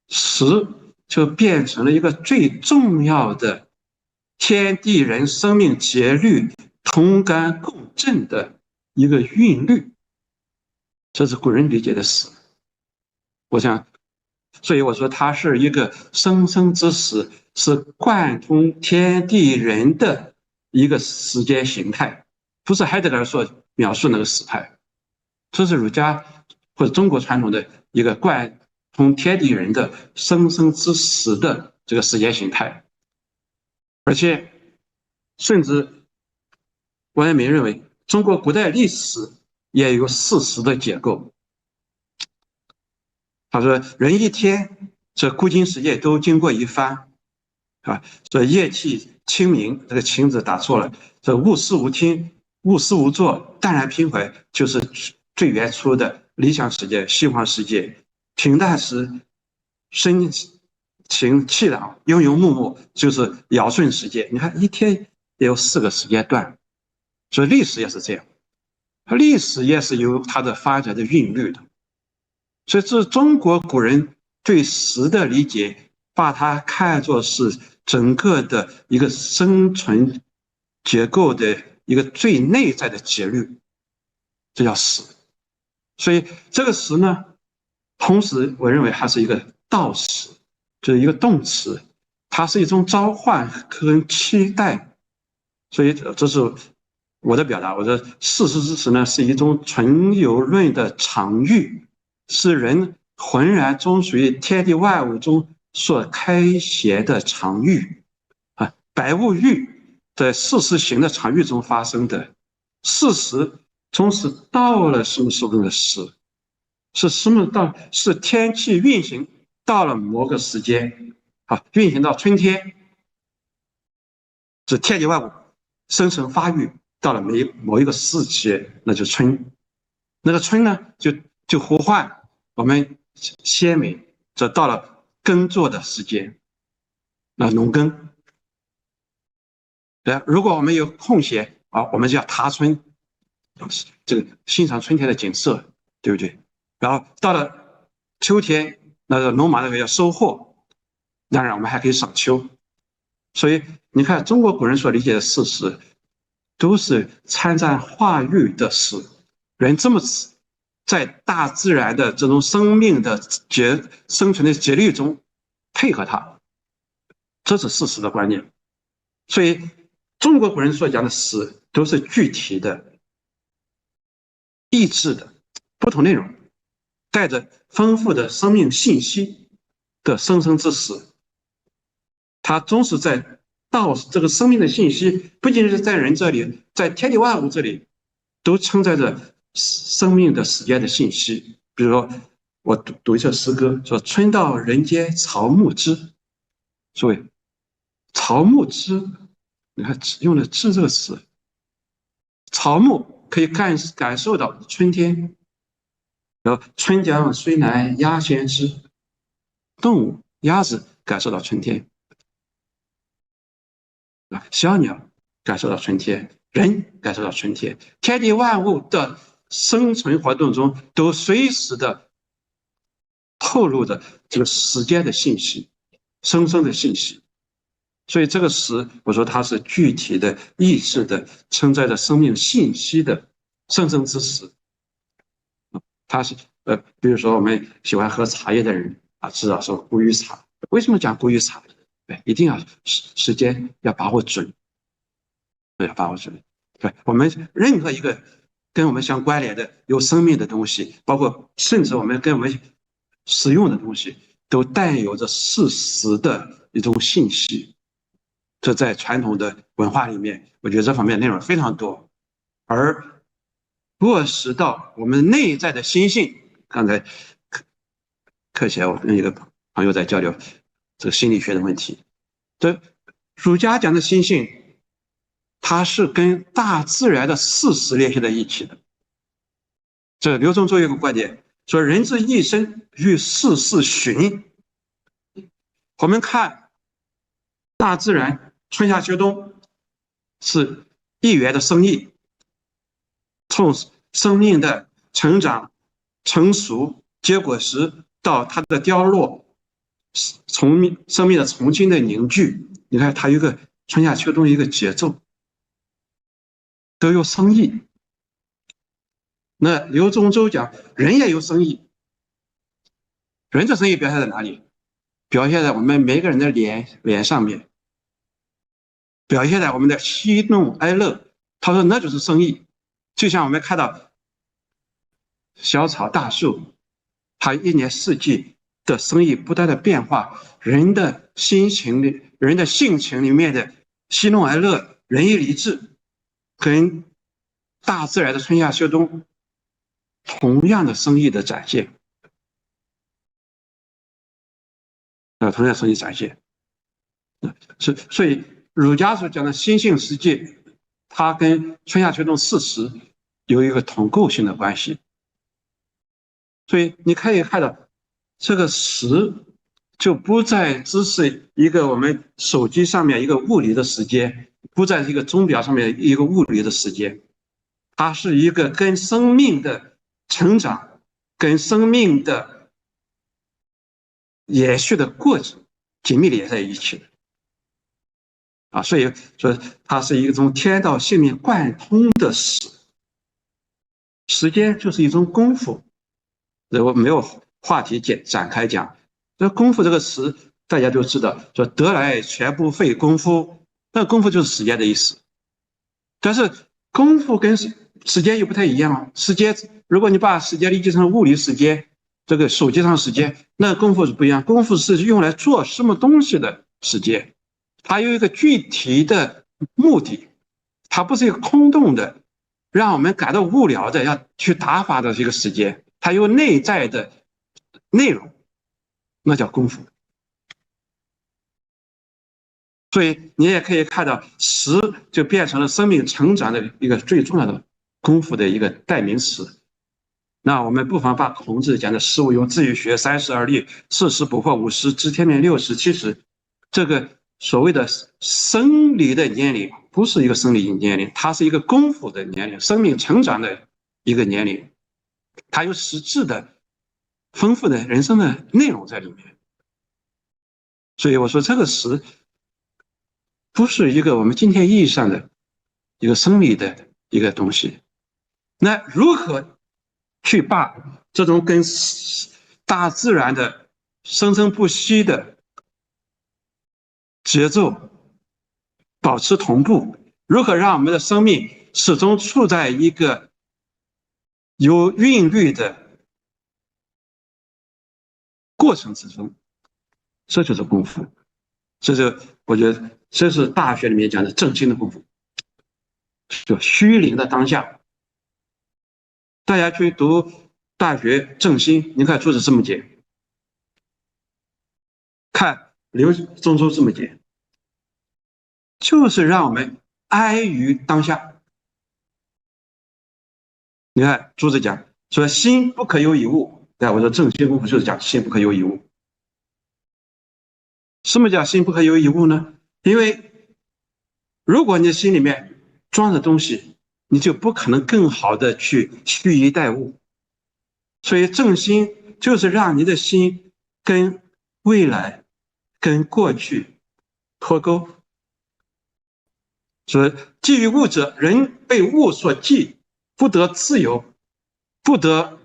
时就变成了一个最重要的天地人生命节律同干共振的一个韵律，这是古人理解的时。我想，所以我说它是一个生生之时，是贯通天地人的一个时间形态，不是海德格尔所描述那个时态，这是儒家或者中国传统的一个贯通天地人的生生之时的这个时间形态。而且甚至王阳明认为中国古代历史也有四时的结构。他说人一天这古今世界都经过一番这夜气清明，这个清字打错了，这无事无听无事无作淡然平怀，就是最原初的理想世界西方世界。平淡时深情气朗悠悠穆穆，就是尧舜世界。你看一天也有4个时间段，所以历史也是这样，历史也是有它的发展的韵律的。所以这是中国古人对时的理解，把它看作是整个的一个生存结构的一个最内在的节律，这叫时。所以这个时呢，同时我认为它是一个道时，就是一个动词，它是一种召唤和期待。所以这是我的表达。我的事实之时呢，是一种纯有论的场域，是人浑然中属于天地万物中所开协的场域百物域在事实行的场域中发生的，事实从此到了什么时候的时，是什么到是天气运行到了某个时间啊，运行到春天，是天地万物生成发育到了某一个时期，那就春。那个春呢，就呼唤我们先民，这到了耕作的时间，那农耕。如果我们有空闲啊，我们就要踏春，这个欣赏春天的景色，对不对？然后到了秋天，那个农马那个要收获，当然我们还可以赏秋。所以你看，中国古人所理解的事实，都是参赞化育的事。人这么在大自然的这种生命的生存的节律中配合它，这是事实的观念。所以中国古人所讲的史都是具体的、意志的不同内容，带着丰富的生命信息的生生之史。它总是在道这个生命的信息，不仅是在人这里，在天地万物这里，都承载着生命的时间的信息。比如说，我读一首诗歌，说“春到人间草木知”，所谓草木知，你看用了“知”这个词，草木可以感受到春天。然后春江水暖鸭先知，动物鸭子感受到春天。小鸟感受到春天，人感受到春天，天地万物的生存活动中都随时的透露着这个时间的信息，生生的信息。所以这个时，我说它是具体的、意志的，承载着生命信息的生生之时。它是比如说我们喜欢喝茶叶的人啊，知道说古语茶，为什么讲古语茶？对，一定要时间要把握准，要把握准。对，我们任何一个跟我们相关联的有生命的东西，包括甚至我们跟我们使用的东西，都带有着事实的一种信息。这在传统的文化里面，我觉得这方面内容非常多，而落实到我们内在的心性。刚才课前我跟一个朋友在交流这个心理学的问题，这儒家讲的心性，它是跟大自然的事实联系在一起的。这刘宗周有个观点说：“人之一生与世事循。”我们看大自然春夏秋冬是一元的生意，从生命的成长、成熟、结果时到它的凋落，从生命的重新的凝聚，你看它有一个春夏秋冬一个节奏，都有生意。那刘宗周讲人也有生意，人的生意表现在哪里？表现在我们每个人的脸上面，表现在我们的喜怒哀乐。他说那就是生意。就像我们看到小草大树，它一年四季的生意不断的变化，人的心情里、人的性情里面的喜怒哀乐、仁义礼智，跟大自然的春夏秋冬同样的生意的展现，同样生意展现。所以儒家所讲的心性实际，它跟春夏秋冬事实有一个同构性的关系。所以你可以看到，这个时就不再只是一个我们手机上面一个物理的时间，不再是一个钟表上面一个物理的时间，它是一个跟生命的成长、跟生命的延续的过程紧密连在一起的。所以说它是一种天道性命贯通的时。时间就是一种功夫，我没有话题展开讲。这功夫这个词大家都知道，说得来全不费功夫，那功夫就是时间的意思。但是功夫跟时间又不太一样。时间，如果你把时间理解成物理时间，这个手机上时间，那功夫是不一样。功夫是用来做什么东西的时间，它有一个具体的目的，它不是一个空洞的让我们感到无聊的要去打发的这个时间，它有内在的内容，那叫功夫。所以你也可以看到，食就变成了生命成长的一个最重要的功夫的一个代名词。那我们不妨把孔子讲的“食无忧，自于学，30而立，40不惑，50知天命，60、70”，这个所谓的生理的年龄，不是一个生理年龄，它是一个功夫的年龄，生命成长的一个年龄，它有实质的、丰富的人生的内容在里面。所以我说，这个食不是一个我们今天意义上的一个生理的一个东西。那如何去把这种跟大自然的生生不息的节奏保持同步？如何让我们的生命始终处在一个有韵律的过程之中？这就是功夫。这就我觉得这是大学里面讲的正心的功夫，就虚灵的当下。大家去读大学正心，你看作者这么解，看刘宗周这么解，就是让我们安于当下。你看朱子讲说心不可有一物，对吧？我说正心功夫就是讲心不可有一物。什么叫心不可有一物呢？因为如果你的心里面装着东西，你就不可能更好的去蓄意待物。所以正心就是让你的心跟未来、跟过去脱钩。所以寄于物者，人被物所寄，不得自由，不得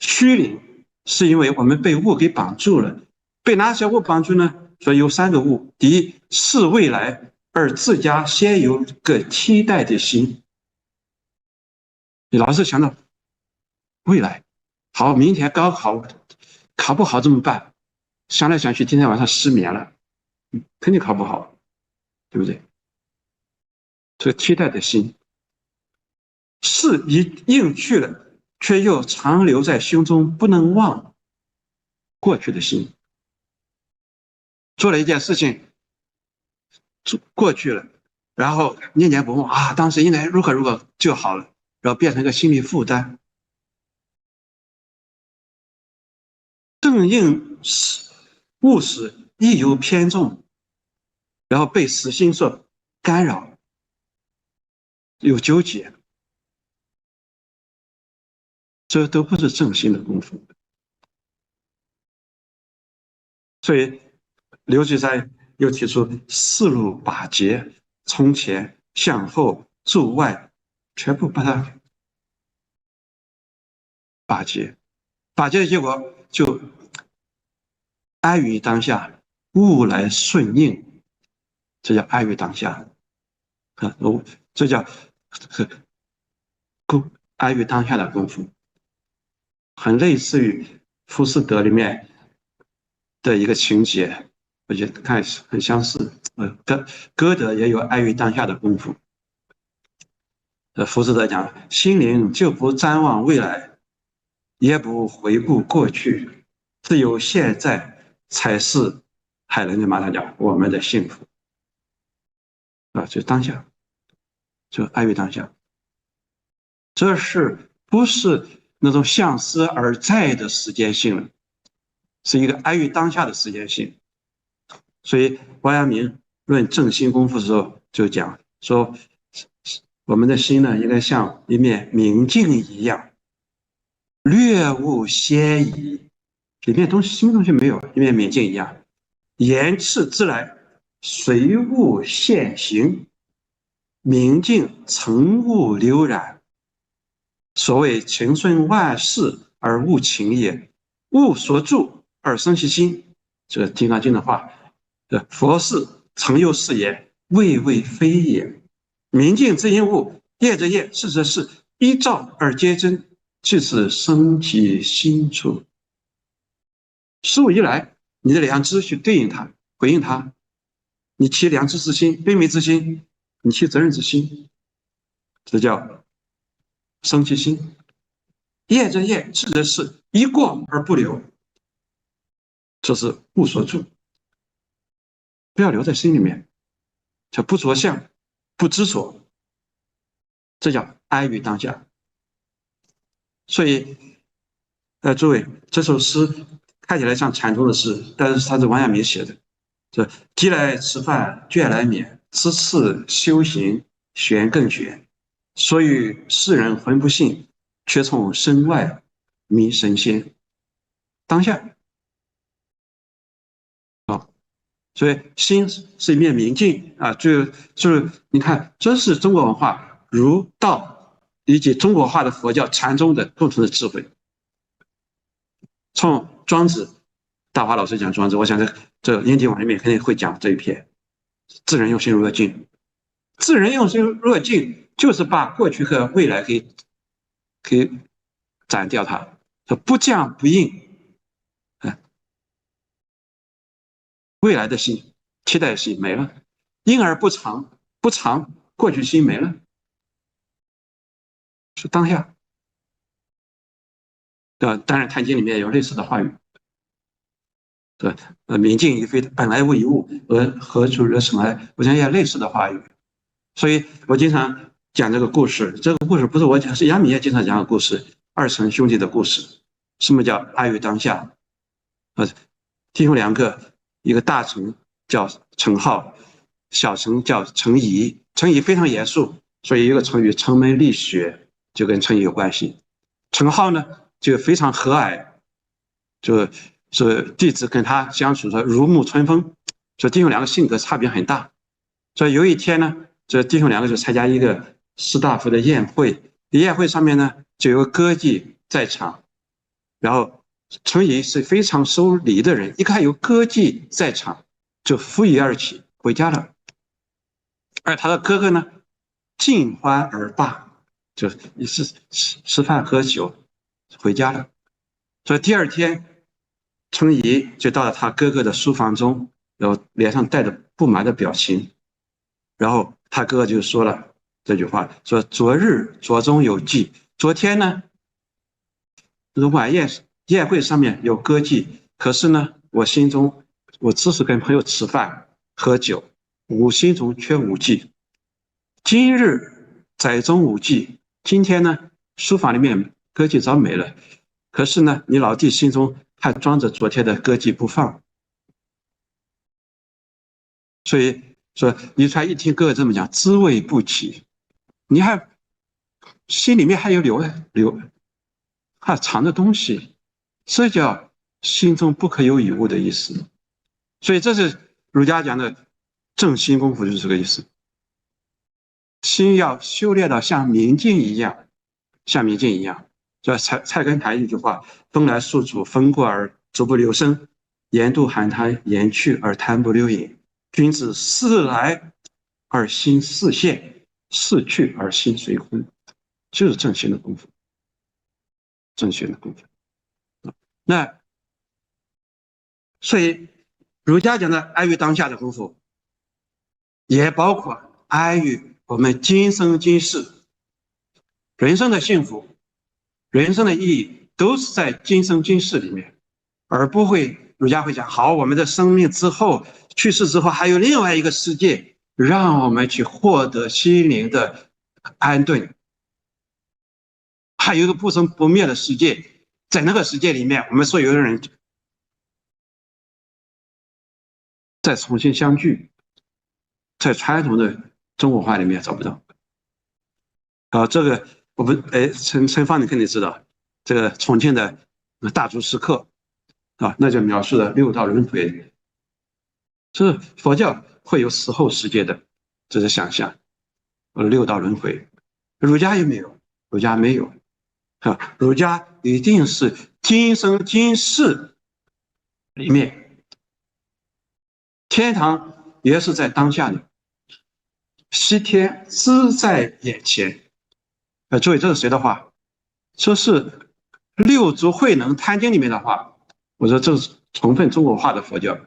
虚灵，是因为我们被物给绑住了。被哪些物绑住呢？说有3个物：第一，视未来而自家先有个期待的心。你老是想到未来，好，明天高考考不好怎么办？想来想去，今天晚上失眠了，肯定考不好，对不对？这个期待的心，事已应去了，却又常留在心中，不能忘过去的心。做了一件事情，过去了，然后念念不忘啊，当时应该如何如何就好了，然后变成一个心理负担。正应务实亦有偏重，然后被死心所干扰，有纠结，这都不是正心的功夫。所以刘居山又提出4路把节，从前向后驻外，全部把它把节。把节的结果就安于当下，物来顺应，这叫安于当下。这叫安于当下的功夫，很类似于浮士德里面的一个情节，我觉得看很相似。歌德也有安于当下的功夫。浮士德讲，心灵就不瞻望未来，也不回顾过去，只有现在才是海伦跟马上讲我们的幸福啊，就当下，就安于当下。这是不是那种向思而在的时间性了？是一个安于当下的时间性。所以王阳明论正心功夫的时候就讲说，我们的心呢，应该像一面明镜一样，略物先移，里面东西什么东西没有，一面明镜一样，言斥之来，随物现形，明镜曾物流染。所谓情顺万事而物情也，物所住而生其心。这个《金刚经》的话，佛事曾有是言，未为非也。明镜之因物，业之业，事之事，依照而皆真，至此生其心处。事物一来，你的良知去对应它，回应它，你起良知之心、悲悯之心，你起责任之心，这叫生其心。业者业，事者事，一过而不留，这是物所住，不要留在心里面，叫不着相，不执着，这叫安于当下。所以，诸位，这首诗看起来像禅宗的诗，但是它是王阳明写的。这饥来吃饭，倦来眠，此次修行玄更玄。所以世人浑不信，却从身外迷神仙。当下啊，所以心是一面明镜啊，就是你看，这是中国文化儒道以及中国化的佛教禅宗的共同的智慧。从庄子，大华老师讲庄子，我想这烟景网里面肯定会讲这一篇。自然用心若镜，自然用心若镜，就是把过去和未来给斩掉它，不降不应。未来的心、期待的心没了，因而不长，不长，过去心没了，是当下。当然，《坛经》里面有类似的话语。对，明镜亦非本来无一物，何处惹尘埃？我想也类似的话语。所以我经常讲这个故事，这个故事不是我讲，是杨明也经常讲的故事，二陈兄弟的故事。什么叫安于当下？弟兄两个，一个大臣叫陈浩，小臣叫陈颐。陈颐非常严肃，所以一个成语城门立雪就跟陈颐有关系。陈浩呢就非常和蔼，就是弟子跟他相处说如沐春风，所以弟兄两个性格差别很大。所以有一天呢，这弟兄两个就参加一个士大夫的宴会，宴会上面呢就有个歌妓在场，然后陈颐是非常守礼的人，一看有歌妓在场，就拂衣而起回家了。而他的哥哥呢，尽欢而罢，就是吃饭喝酒回家了。所以第二天，陈颐就到了他哥哥的书房中，然后脸上带着不满的表情。然后他哥哥就说了这句话，说昨日左中有妓，昨天呢晚宴会上面有歌妓，可是呢我心中我只是跟朋友吃饭喝酒，我心中却无妓。今日宅中无妓，今天呢书房里面歌妓早没了，可是呢你老弟心中还装着昨天的歌妓不放。所以说李川一听哥哥这么讲，滋味不起，你还心里面还有还藏着东西，这叫心中不可有一物的意思。所以这是儒家讲的正心功夫，就是这个意思。心要修炼到像明镜一样，像明镜一样。这菜根谭一句话：风来宿主，风过而足不留声；言渡寒潭，言去而潭不留影。君子事来而心似现，事去而心随空，就是正心的功夫。正心的功夫。那所以儒家讲的安于当下的功夫，也包括安于我们今生今世人生的幸福、人生的意义，都是在今生今世里面，而不会儒家会讲，好，我们的生命之后去世之后还有另外一个世界，让我们去获得心灵的安顿，还有一个不生不灭的世界，在那个世界里面，我们所有的人再重新相聚，在传统的中国话里面找不到。好，这个我们陈芳你肯定知道，这个重庆的大足石刻啊，那就描述了六道轮回。是佛教会有死后世界的这是想象，六道轮回。儒家也没有，儒家没有啊，儒家一定是今生今世里面，天堂也是在当下的，西天只在眼前。诸位，这是谁的话？这是六祖慧能坛经里面的话。我说这是充分中国化的佛教。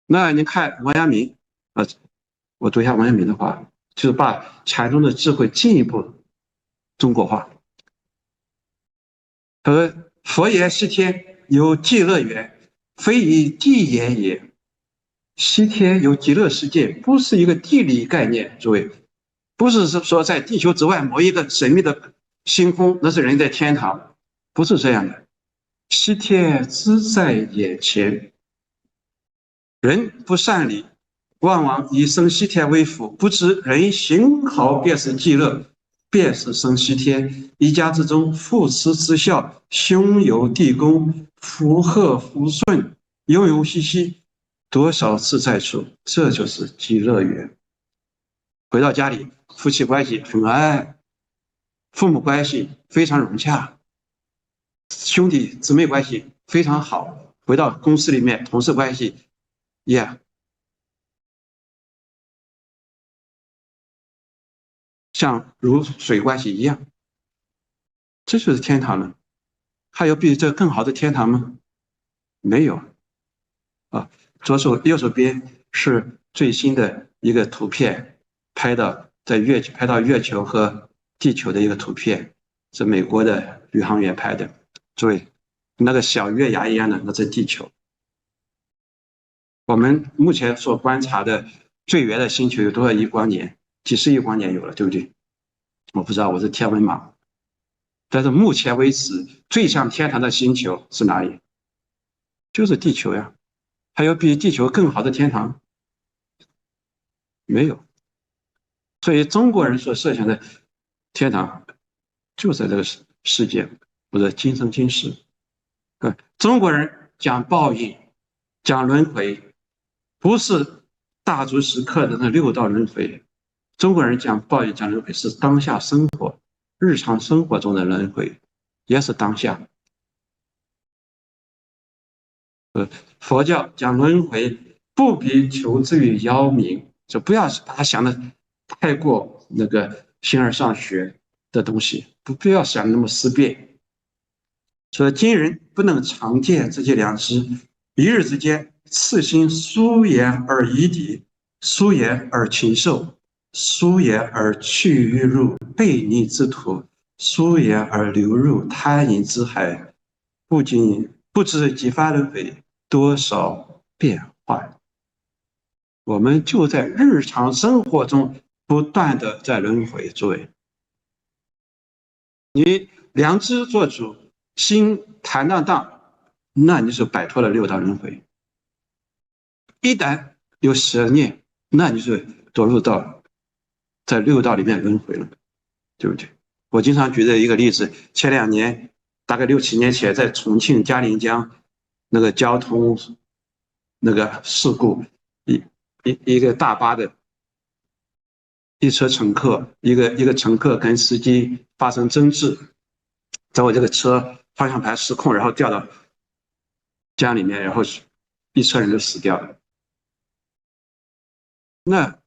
那你看王阳明，我读一下王阳明的话，就是把禅宗的智慧进一步中国话。他说：“佛言西天有极乐园，非以地言也。西天有极乐世界，不是一个地理概念，诸位，不是说在地球之外某一个神秘的星空，那是人在天堂，不是这样的。西天只在眼前，人不善理，往往以生西天为福，不知人行好便是极乐，便是生西天。一家之中，父慈子孝，兄友弟恭，福和福顺，拥拥熙熙，多少自在处，这就是极乐园。回到家里，夫妻关系很爱，父母关系非常融洽，兄弟姊妹关系非常好。回到公司里面，同事关系也像如水关系一样，这就是天堂了。还有比这更好的天堂吗？没有啊。右手边是最新的一个图片，拍到月球和地球的一个图片，是美国的宇航员拍的。诸位，那个小月牙一样的，那是地球。我们目前所观察的最远的星球有多少亿光年？几十亿光年有了，对不对？我不知道，我是天文盲。但是目前为止，最像天堂的星球是哪里？就是地球呀。还有比地球更好的天堂？没有。所以中国人所设想的天堂，就在这个世界，或者今生今世。中国人讲报应，讲轮回，不是大足石刻的那6道轮回。中国人讲报应、讲轮回是当下生活、日常生活中的轮回，也是当下。佛教讲轮回，不比求之于妖冥，就不要把它想的太过那个形而上学的东西，不必要想那么思辨。说今人不能常见自己良知，一日之间，次心疏言而夷敌，疏言而禽兽，疏言而去欲入悖逆之途，疏言而流入贪淫之海，不知几番轮回，多少变幻。我们就在日常生活中不断的在轮回。诸位，你良知做主，心坦荡荡，那你就摆脱了6道轮回。一旦有邪念，那你就堕入到在6道里面轮回了，对不对？我经常举的一个例子，前2年，大概6、7年前，在重庆嘉陵江那个交通那个事故，一个大巴的一车乘客，一个乘客跟司机发生争执，在我这个车方向盘失控，然后掉到江里面，然后一车人就死掉了。那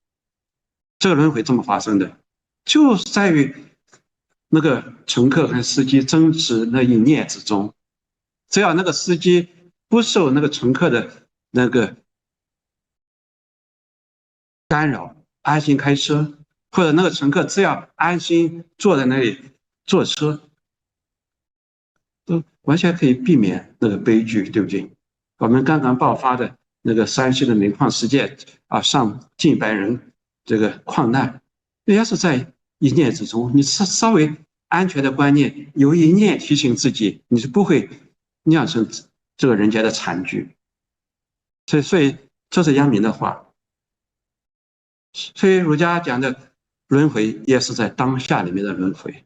这个轮回怎么发生的？就是在于那个乘客和司机争执那一念之中，只要那个司机不受那个乘客的那个干扰，安心开车，或者那个乘客只要安心坐在那里坐车，都完全可以避免那个悲剧，对不对？我们刚刚爆发的那个山西的煤矿事件啊，上近百人这个矿难，也是在一念之中。你稍微安全的观念，有一念提醒自己，你是不会酿成这个人间的惨剧。所以这是阳明的话。所以儒家讲的轮回，也是在当下里面的轮回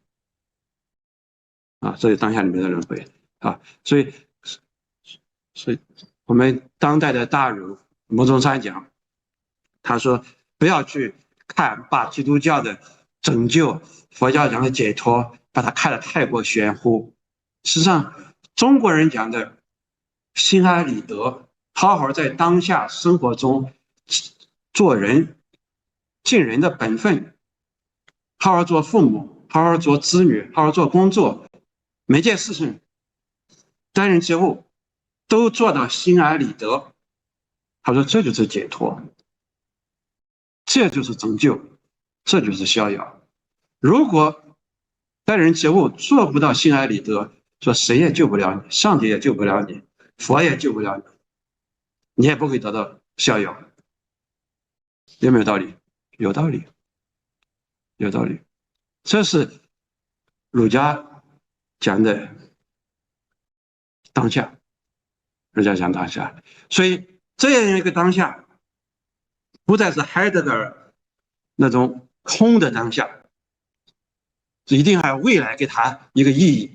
啊，这是当下里面的轮回啊。所以我们当代的大儒牟宗三讲，他说不要去把基督教的拯救、佛教讲的解脱，把它看得太过玄乎。实际上，中国人讲的心安理得，好好在当下生活中做人，尽人的本分，好好做父母，好好做子女，好好做工作，每件事情待人接物都做到心安理得。他说这就是解脱，这就是拯救，这就是逍遥。如果待人接物做不到心安理得，说谁也救不了你，上帝也救不了你，佛也救不了你，你也不会得到逍遥。有没有道理？有道理，有道理。这是儒家讲的当下，儒家讲当下。所以这样一个当下，不再是海德格尔那种空的当下，一定还有未来给他一个意义。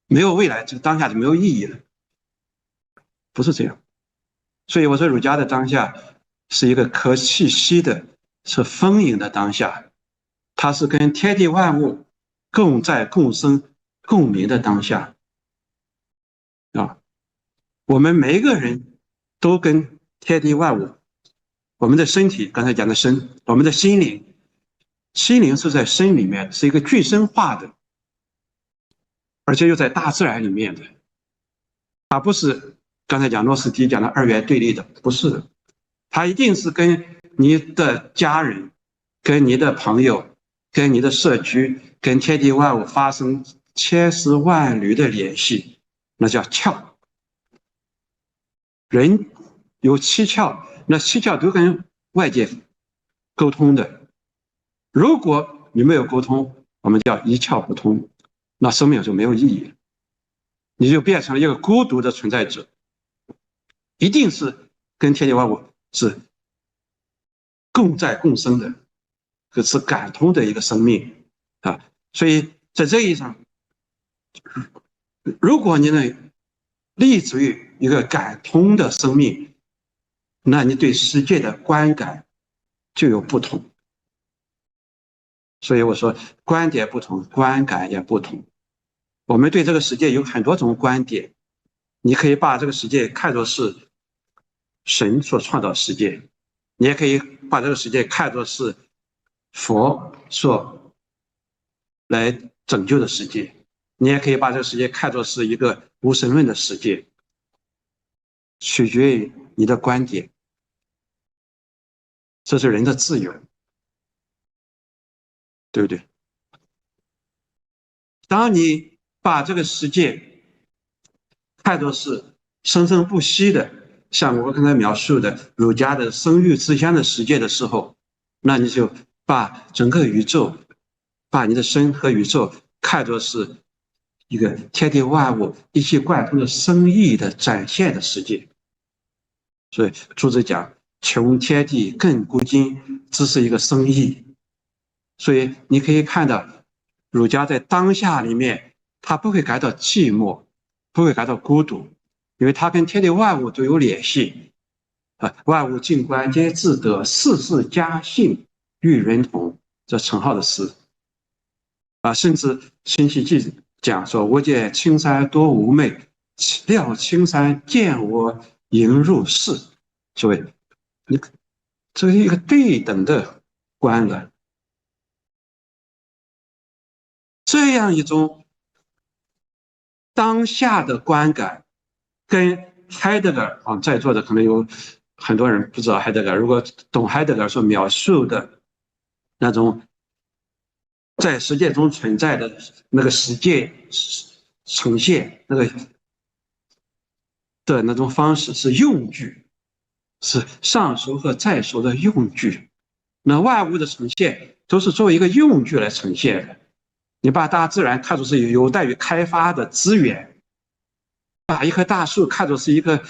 没有未来，这个当下就没有意义了，不是这样。所以我说，儒家的当下是一个可气息的、是丰盈的当下，它是跟天地万物共在、共生、共鸣的当下啊。我们每一个人都跟天地万物，我们的身体，刚才讲的身，我们的心灵，心灵是在身里面，是一个具身化的，而且又在大自然里面的，它不是刚才讲诺斯底讲的二元对立的，不是的，它一定是跟你的家人、跟你的朋友、跟你的社区、跟天地万物发生千丝万缕的联系，那叫窍。人有七窍，那七窍都跟外界沟通的。如果你没有沟通，我们叫一窍不通，那生命就没有意义了，你就变成了一个孤独的存在者。一定是跟天地万物是共在共生的，是感通的一个生命啊。所以在这意义上，如果你能立足于一个感通的生命，那你对世界的观感就有不同。所以我说，观点不同，观感也不同。我们对这个世界有很多种观点，你可以把这个世界看作是神所创造世界，你也可以把这个世界看作是佛所来拯救的世界，你也可以把这个世界看作是一个无神论的世界，取决于你的观点，这是人的自由，对不对？当你把这个世界看作是生生不息的，像我刚才描述的儒家的生育之间的世界的时候，那你就把整个宇宙，把你的身和宇宙看作是一个天地万物一气贯通的生意的展现的世界。所以朱子讲穷天地亘古今，这是一个生意。所以你可以看到儒家在当下里面，他不会感到寂寞，不会感到孤独，因为他跟天地万物都有联系啊。万物静观皆自得，世事佳幸与人同，这陈浩的诗啊。甚至辛弃疾讲说：“我见青山多妩媚，料青山见我迎入室。”所谓你这是一个对等的观感。这样一种当下的观感，跟海德格尔在座的可能有很多人不知道海德格尔，如果懂海德格尔所描述的那种在世界中存在的那个世界呈现那个的那种方式是用句，是上述和再述的用句。那万物的呈现都是作为一个用句来呈现的。你把大自然看作是有待于开发的资源，把一棵大树看作是一个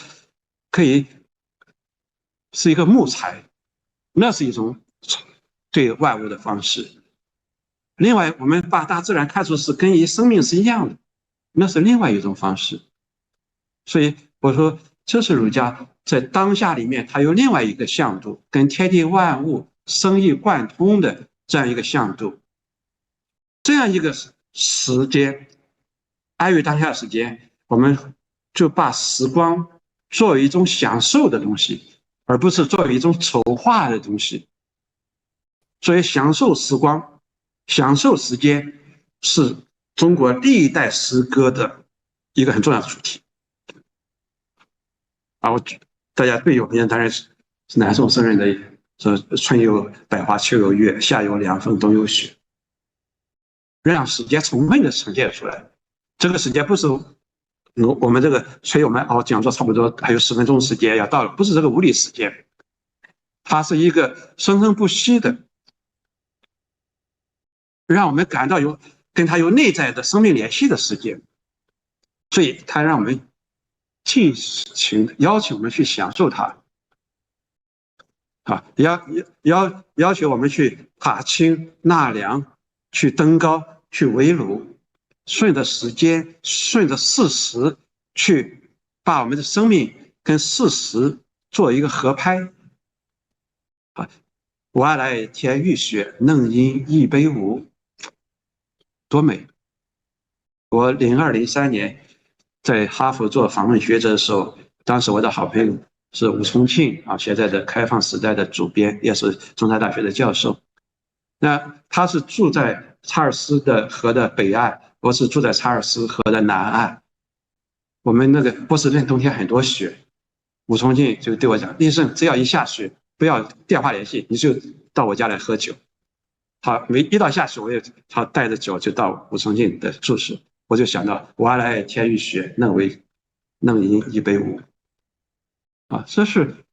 是一个木材，那是一种对万物的方式。另外，我们把大自然看作是跟生命是一样的，那是另外一种方式。所以我说，这是儒家在当下里面，它有另外一个向度，跟天地万物生意贯通的这样一个向度。这样一个时间，安于当下时间，我们就把时光作为一种享受的东西，而不是作为一种筹划的东西。所以享受时光，享受时间，是中国历代诗歌的一个很重要的主题。大家最有名的当然是南宋圣人的说：“春有百花，秋有月，夏有凉风，冬有雪。”让时间充分的呈现出来。这个时间不是我们这个催我们讲座差不多还有10分钟时间要到了，不是这个物理时间，它是一个生生不息的，让我们感到跟它有内在的生命联系的时间。所以它让我们尽情邀请我们去享受它，要求我们去踏青纳凉，去登高，去围炉，顺着时间，顺着事实，去把我们的生命跟事实做一个合拍。瓦来天欲雪，能饮一杯无，多美！我02、03年在哈佛做访问学者的时候，当时我的好朋友是吴崇庆现在的开放时代的主编，也是中山大学的教授。那他是住在查尔斯的河的北岸，我是住在查尔斯河的南岸。我们那个波士顿冬天很多雪，吴崇庆就对我讲：“医生，只要一下雪，不要电话联系，你就到我家来喝酒。”他一到下雪，他带着酒就到吴崇庆的住室。我就想到瓦来天欲雪，能饮一杯无。这是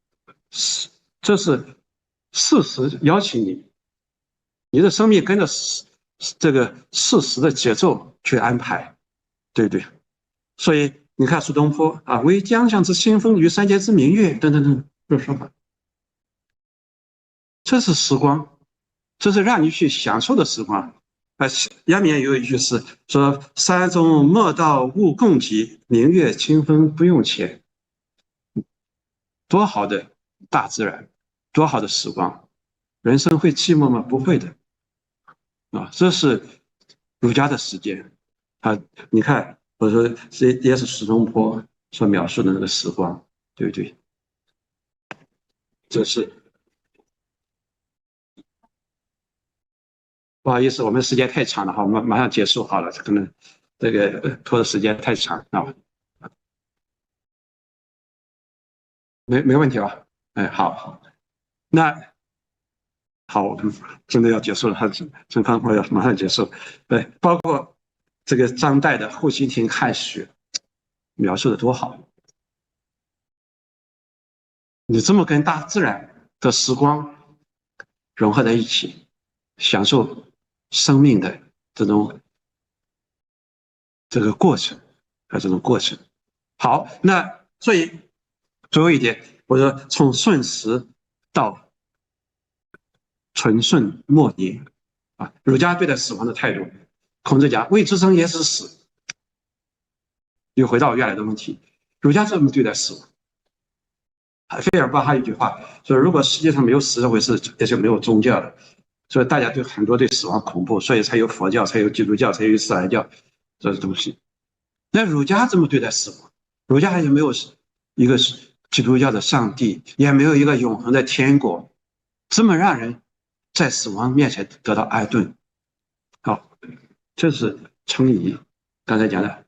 事实邀请你的生命跟着这个事实的节奏去安排，对不对？所以你看苏东坡为将相之清风，与三杰之明月，等等等这说法，这是时光，这是让你去享受的时光。阳明有一句诗说：“山中莫道物共济，明月清风不用钱。”多好的大自然，多好的时光，人生会寂寞吗？不会的。这是儒家的时间。你看，我说这也是苏东坡所描述的那个时光，对不对？这是。不好意思，我们时间太长了我们马上结束好了，可能这个拖的时间太长没问题吧？好，那好，我们真的要结束了，陈康我要马上结束。包括这个张岱的《后溪亭看雪》，描述的多好！你这么跟大自然的时光融合在一起，享受生命的这个过程这种过程。好，那所以最后一点，我说从顺时到纯顺莫逆儒家对待死亡的态度，孔子讲未知生也是死。又回到原来的问题，儒家怎么对待死亡？费尔巴哈一句话说：“如果世界上没有死这回事，也就没有宗教了。”所以大家很多对死亡恐怖，所以才有佛教，才有基督教，才有伊斯兰教这些东西。那儒家怎么对待死亡？儒家也没有一个基督教的上帝，也没有一个永恒的天国，这么让人在死亡面前得到安顿。好，这是程颐刚才讲的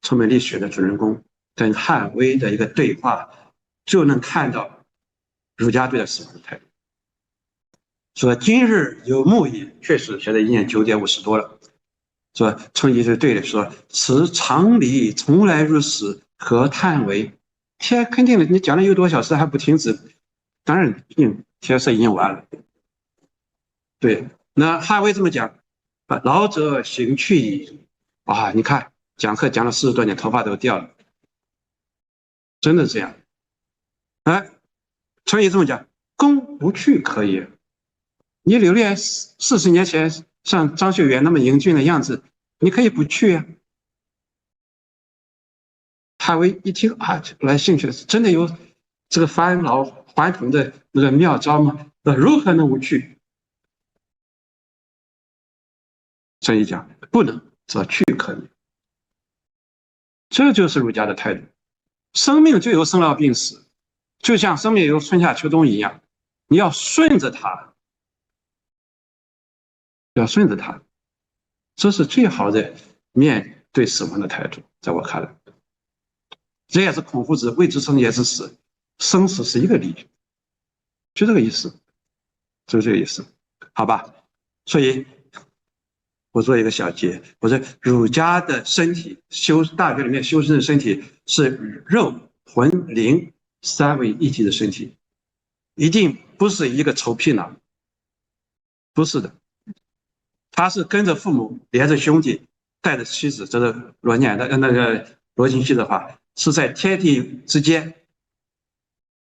程本力学的主人公跟汉威的一个对话，就能看到儒家对待死亡的态度。说今日有木矣，确实现在已经9点50多了。说程颐是对的，说此常理从来如此，何叹为？天肯定的，你讲了1个多小时还不停止，当然天色已经晚了。对，那汉威这么讲，老者行去矣。你看讲课讲了40多年，头发都掉了，真的这样。程颐这么讲，公不去可也。你留恋40年前像张学元那么英俊的样子，你可以不去呀。汉威一听来兴趣了，真的有这个返老还童的那个妙招吗？如何能无去？程颐讲不能，则去可也。这就是儒家的态度。生命就有生老病死，就像生命有春夏秋冬一样，你要顺着它。要顺着它，这是最好的面对死亡的态度，在我看来，这也是孔夫子未知生也是死，生死是一个理，就这个意思，就这个意思，好吧？所以我做一个小结，我说儒家的身体大学里面修身的身体是肉、魂、灵三位一体的身体，一定不是一个臭屁囊，不是的，他是跟着父母，连着兄弟，带着妻子，这是罗念的那个罗金熙的话，是在天地之间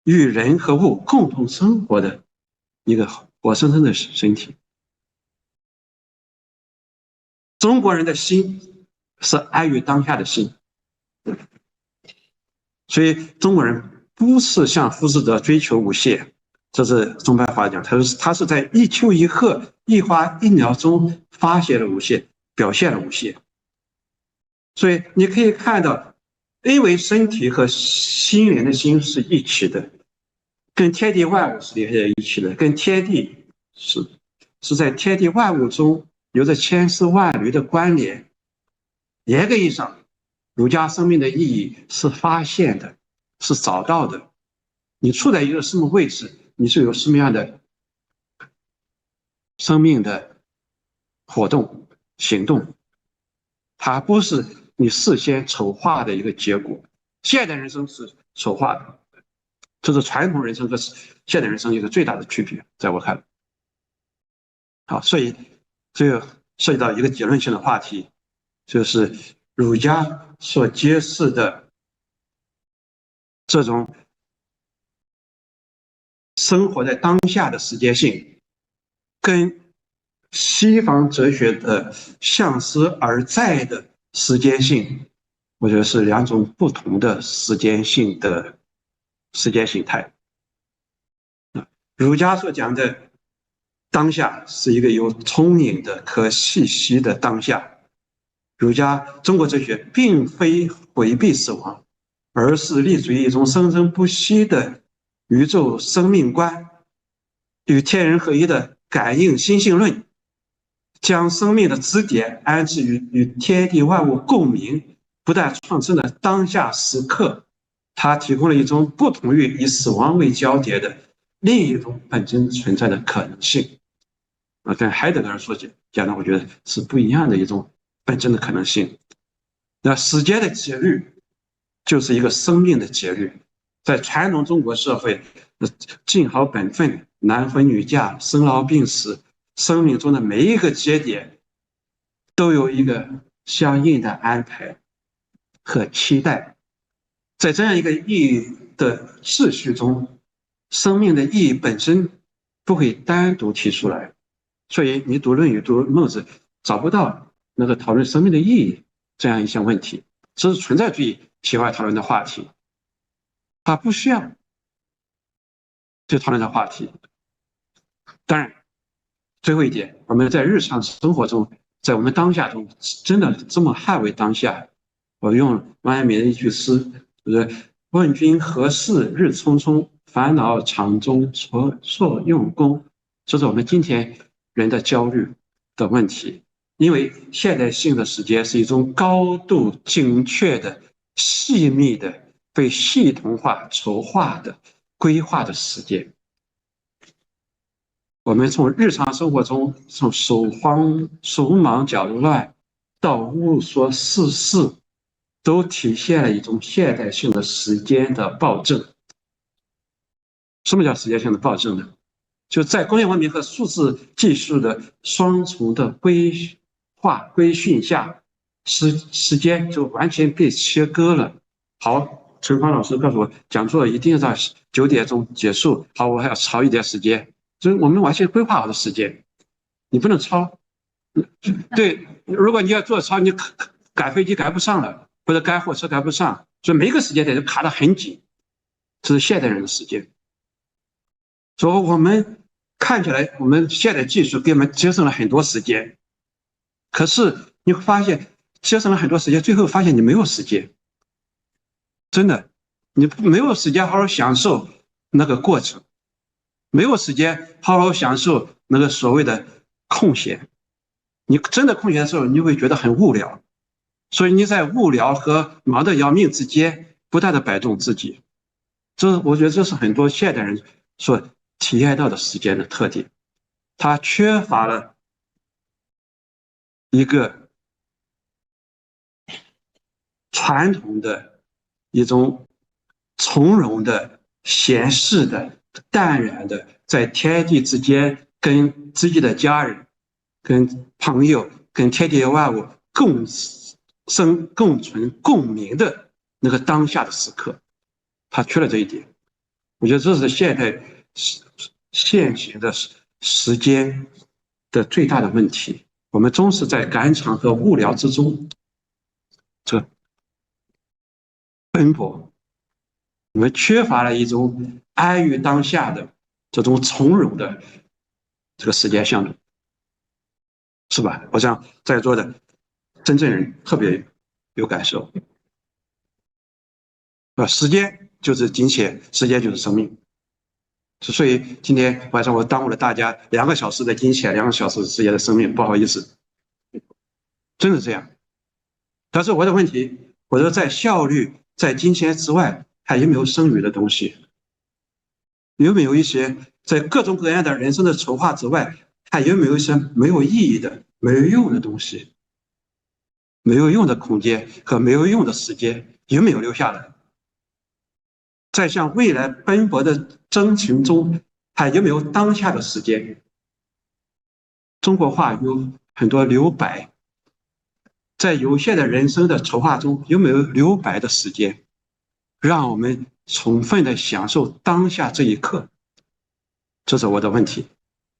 与人和物共同生活的一个活生生的身体。中国人的心是安于当下的心，所以中国人不是像浮士德追求无限，这是中白话讲，他是在一丘一壑、一花一鸟中发现了无限，表现了无限。所以你可以看到，因为身体和心灵的心是一起的，跟天地万物是连在一起的，跟天地是在天地万物中有着千丝万缕的关联。严格意义上，儒家生命的意义是发现的，是找到的。你处在一个什么位置，你是有什么样的生命的活动、行动，它不是你事先筹划的一个结果。现代人生是筹划的，这是传统人生和现代人生一个最大的区别，在我看来。好，所以这个涉及到一个结论性的话题，就是儒家所揭示的这种生活在当下的时间性，跟西方哲学的向思而在的时间性，我觉得是两种不同的时间性的时间形态。儒家所讲的当下是一个有充盈的、可细息的当下。中国哲学并非回避死亡，而是立足于一种生生不息的宇宙生命观，与天人合一的感应心性论，将生命的支点安置于与天地万物共鸣、不断创生的当下时刻。它提供了一种不同于以死亡为交叠的另一种本真存在的可能性。跟海德格尔所讲的，我觉得是不一样的一种本真的可能性。那时间的节律就是一个生命的节律，在传统中国社会，尽好本分、男婚女嫁、生老病死，生命中的每一个节点都有一个相应的安排和期待。在这样一个意义的秩序中，生命的意义本身不会单独提出来，所以你读《论语》、读孟子，找不到那个讨论生命的意义这样一项问题，这是存在主义喜欢讨论的话题，它不需要去讨论的话题。当然，最后一点，我们在日常生活中，在我们当下中，真的这么捍卫当下。我用王阳明的一句诗，就是“问君何事日匆匆，烦恼场中所用功”，这是我们今天人的焦虑的问题。因为现代性的时间是一种高度精确的、细密的、被系统化、筹划的、规划的时间。我们从日常生活中，从手忙脚乱到无所事事，都体现了一种现代性的时间的暴政。什么叫时间性的暴政呢？就在工业文明和数字技术的双重的规训下，时间就完全被切割了。好，陈芳老师告诉我，讲座一定要到9点钟结束。好，我还要超一点时间，就是我们完全规划好的时间，你不能超。对，如果你要做超，你赶飞机赶不上了，或者赶火车赶不上，所以每个时间点就卡得很紧。这是现代人的时间。所以我们看起来，我们现代技术给我们节省了很多时间，可是你会发现节省了很多时间，最后发现你没有时间，真的，你没有时间好好享受那个过程，没有时间好好享受那个所谓的空闲。你真的空闲的时候，你会觉得很无聊，所以你在无聊和忙得要命之间不断的摆动自己。我觉得这是很多现代人所体验到的时间的特点，它缺乏了一个传统的一种从容的、闲适的、淡然的，在天地之间跟自己的家人、跟朋友、跟天地万物共生、共存、共鸣的那个当下的时刻，他缺了这一点。我觉得这是现代现行的时间的最大的问题。我们总是在赶场和无聊之中这奔波，我们缺乏了一种安于当下的这种从容的这个时间向度，是吧？我想在座的真正人特别有感受。时间就是金钱，时间就是生命。所以今天晚上我耽误了大家2个小时的金钱，2个小时时间的生命，不好意思，真的这样。但是我的问题，我说在效率、在金钱之外，还有没有剩余的东西？有没有一些在各种各样的人生的筹划之外，还有没有一些没有意义的、没有用的东西？没有用的空间和没有用的时间，有没有留下来？在向未来奔波的征程中，还有没有当下的时间？中国话有很多留白，在有限的人生的筹划中，有没有留白的时间，让我们充分的享受当下这一刻？这是我的问题，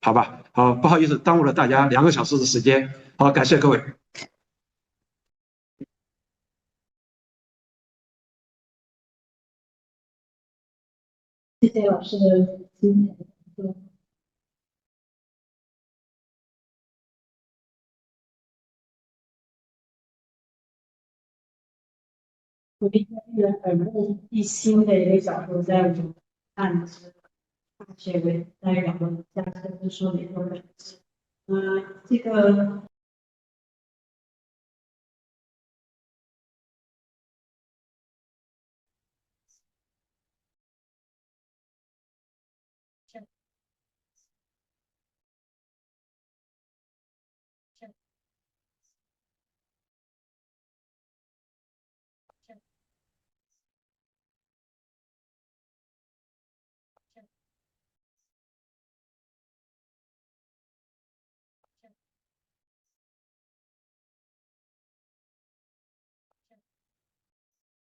好吧？好，不好意思，耽误了大家2个小时的时间。好，感谢各位。谢谢老师的精彩的讲座。我一个耳目一新的一个角度，在我们看大学在两个家政说明说的，这个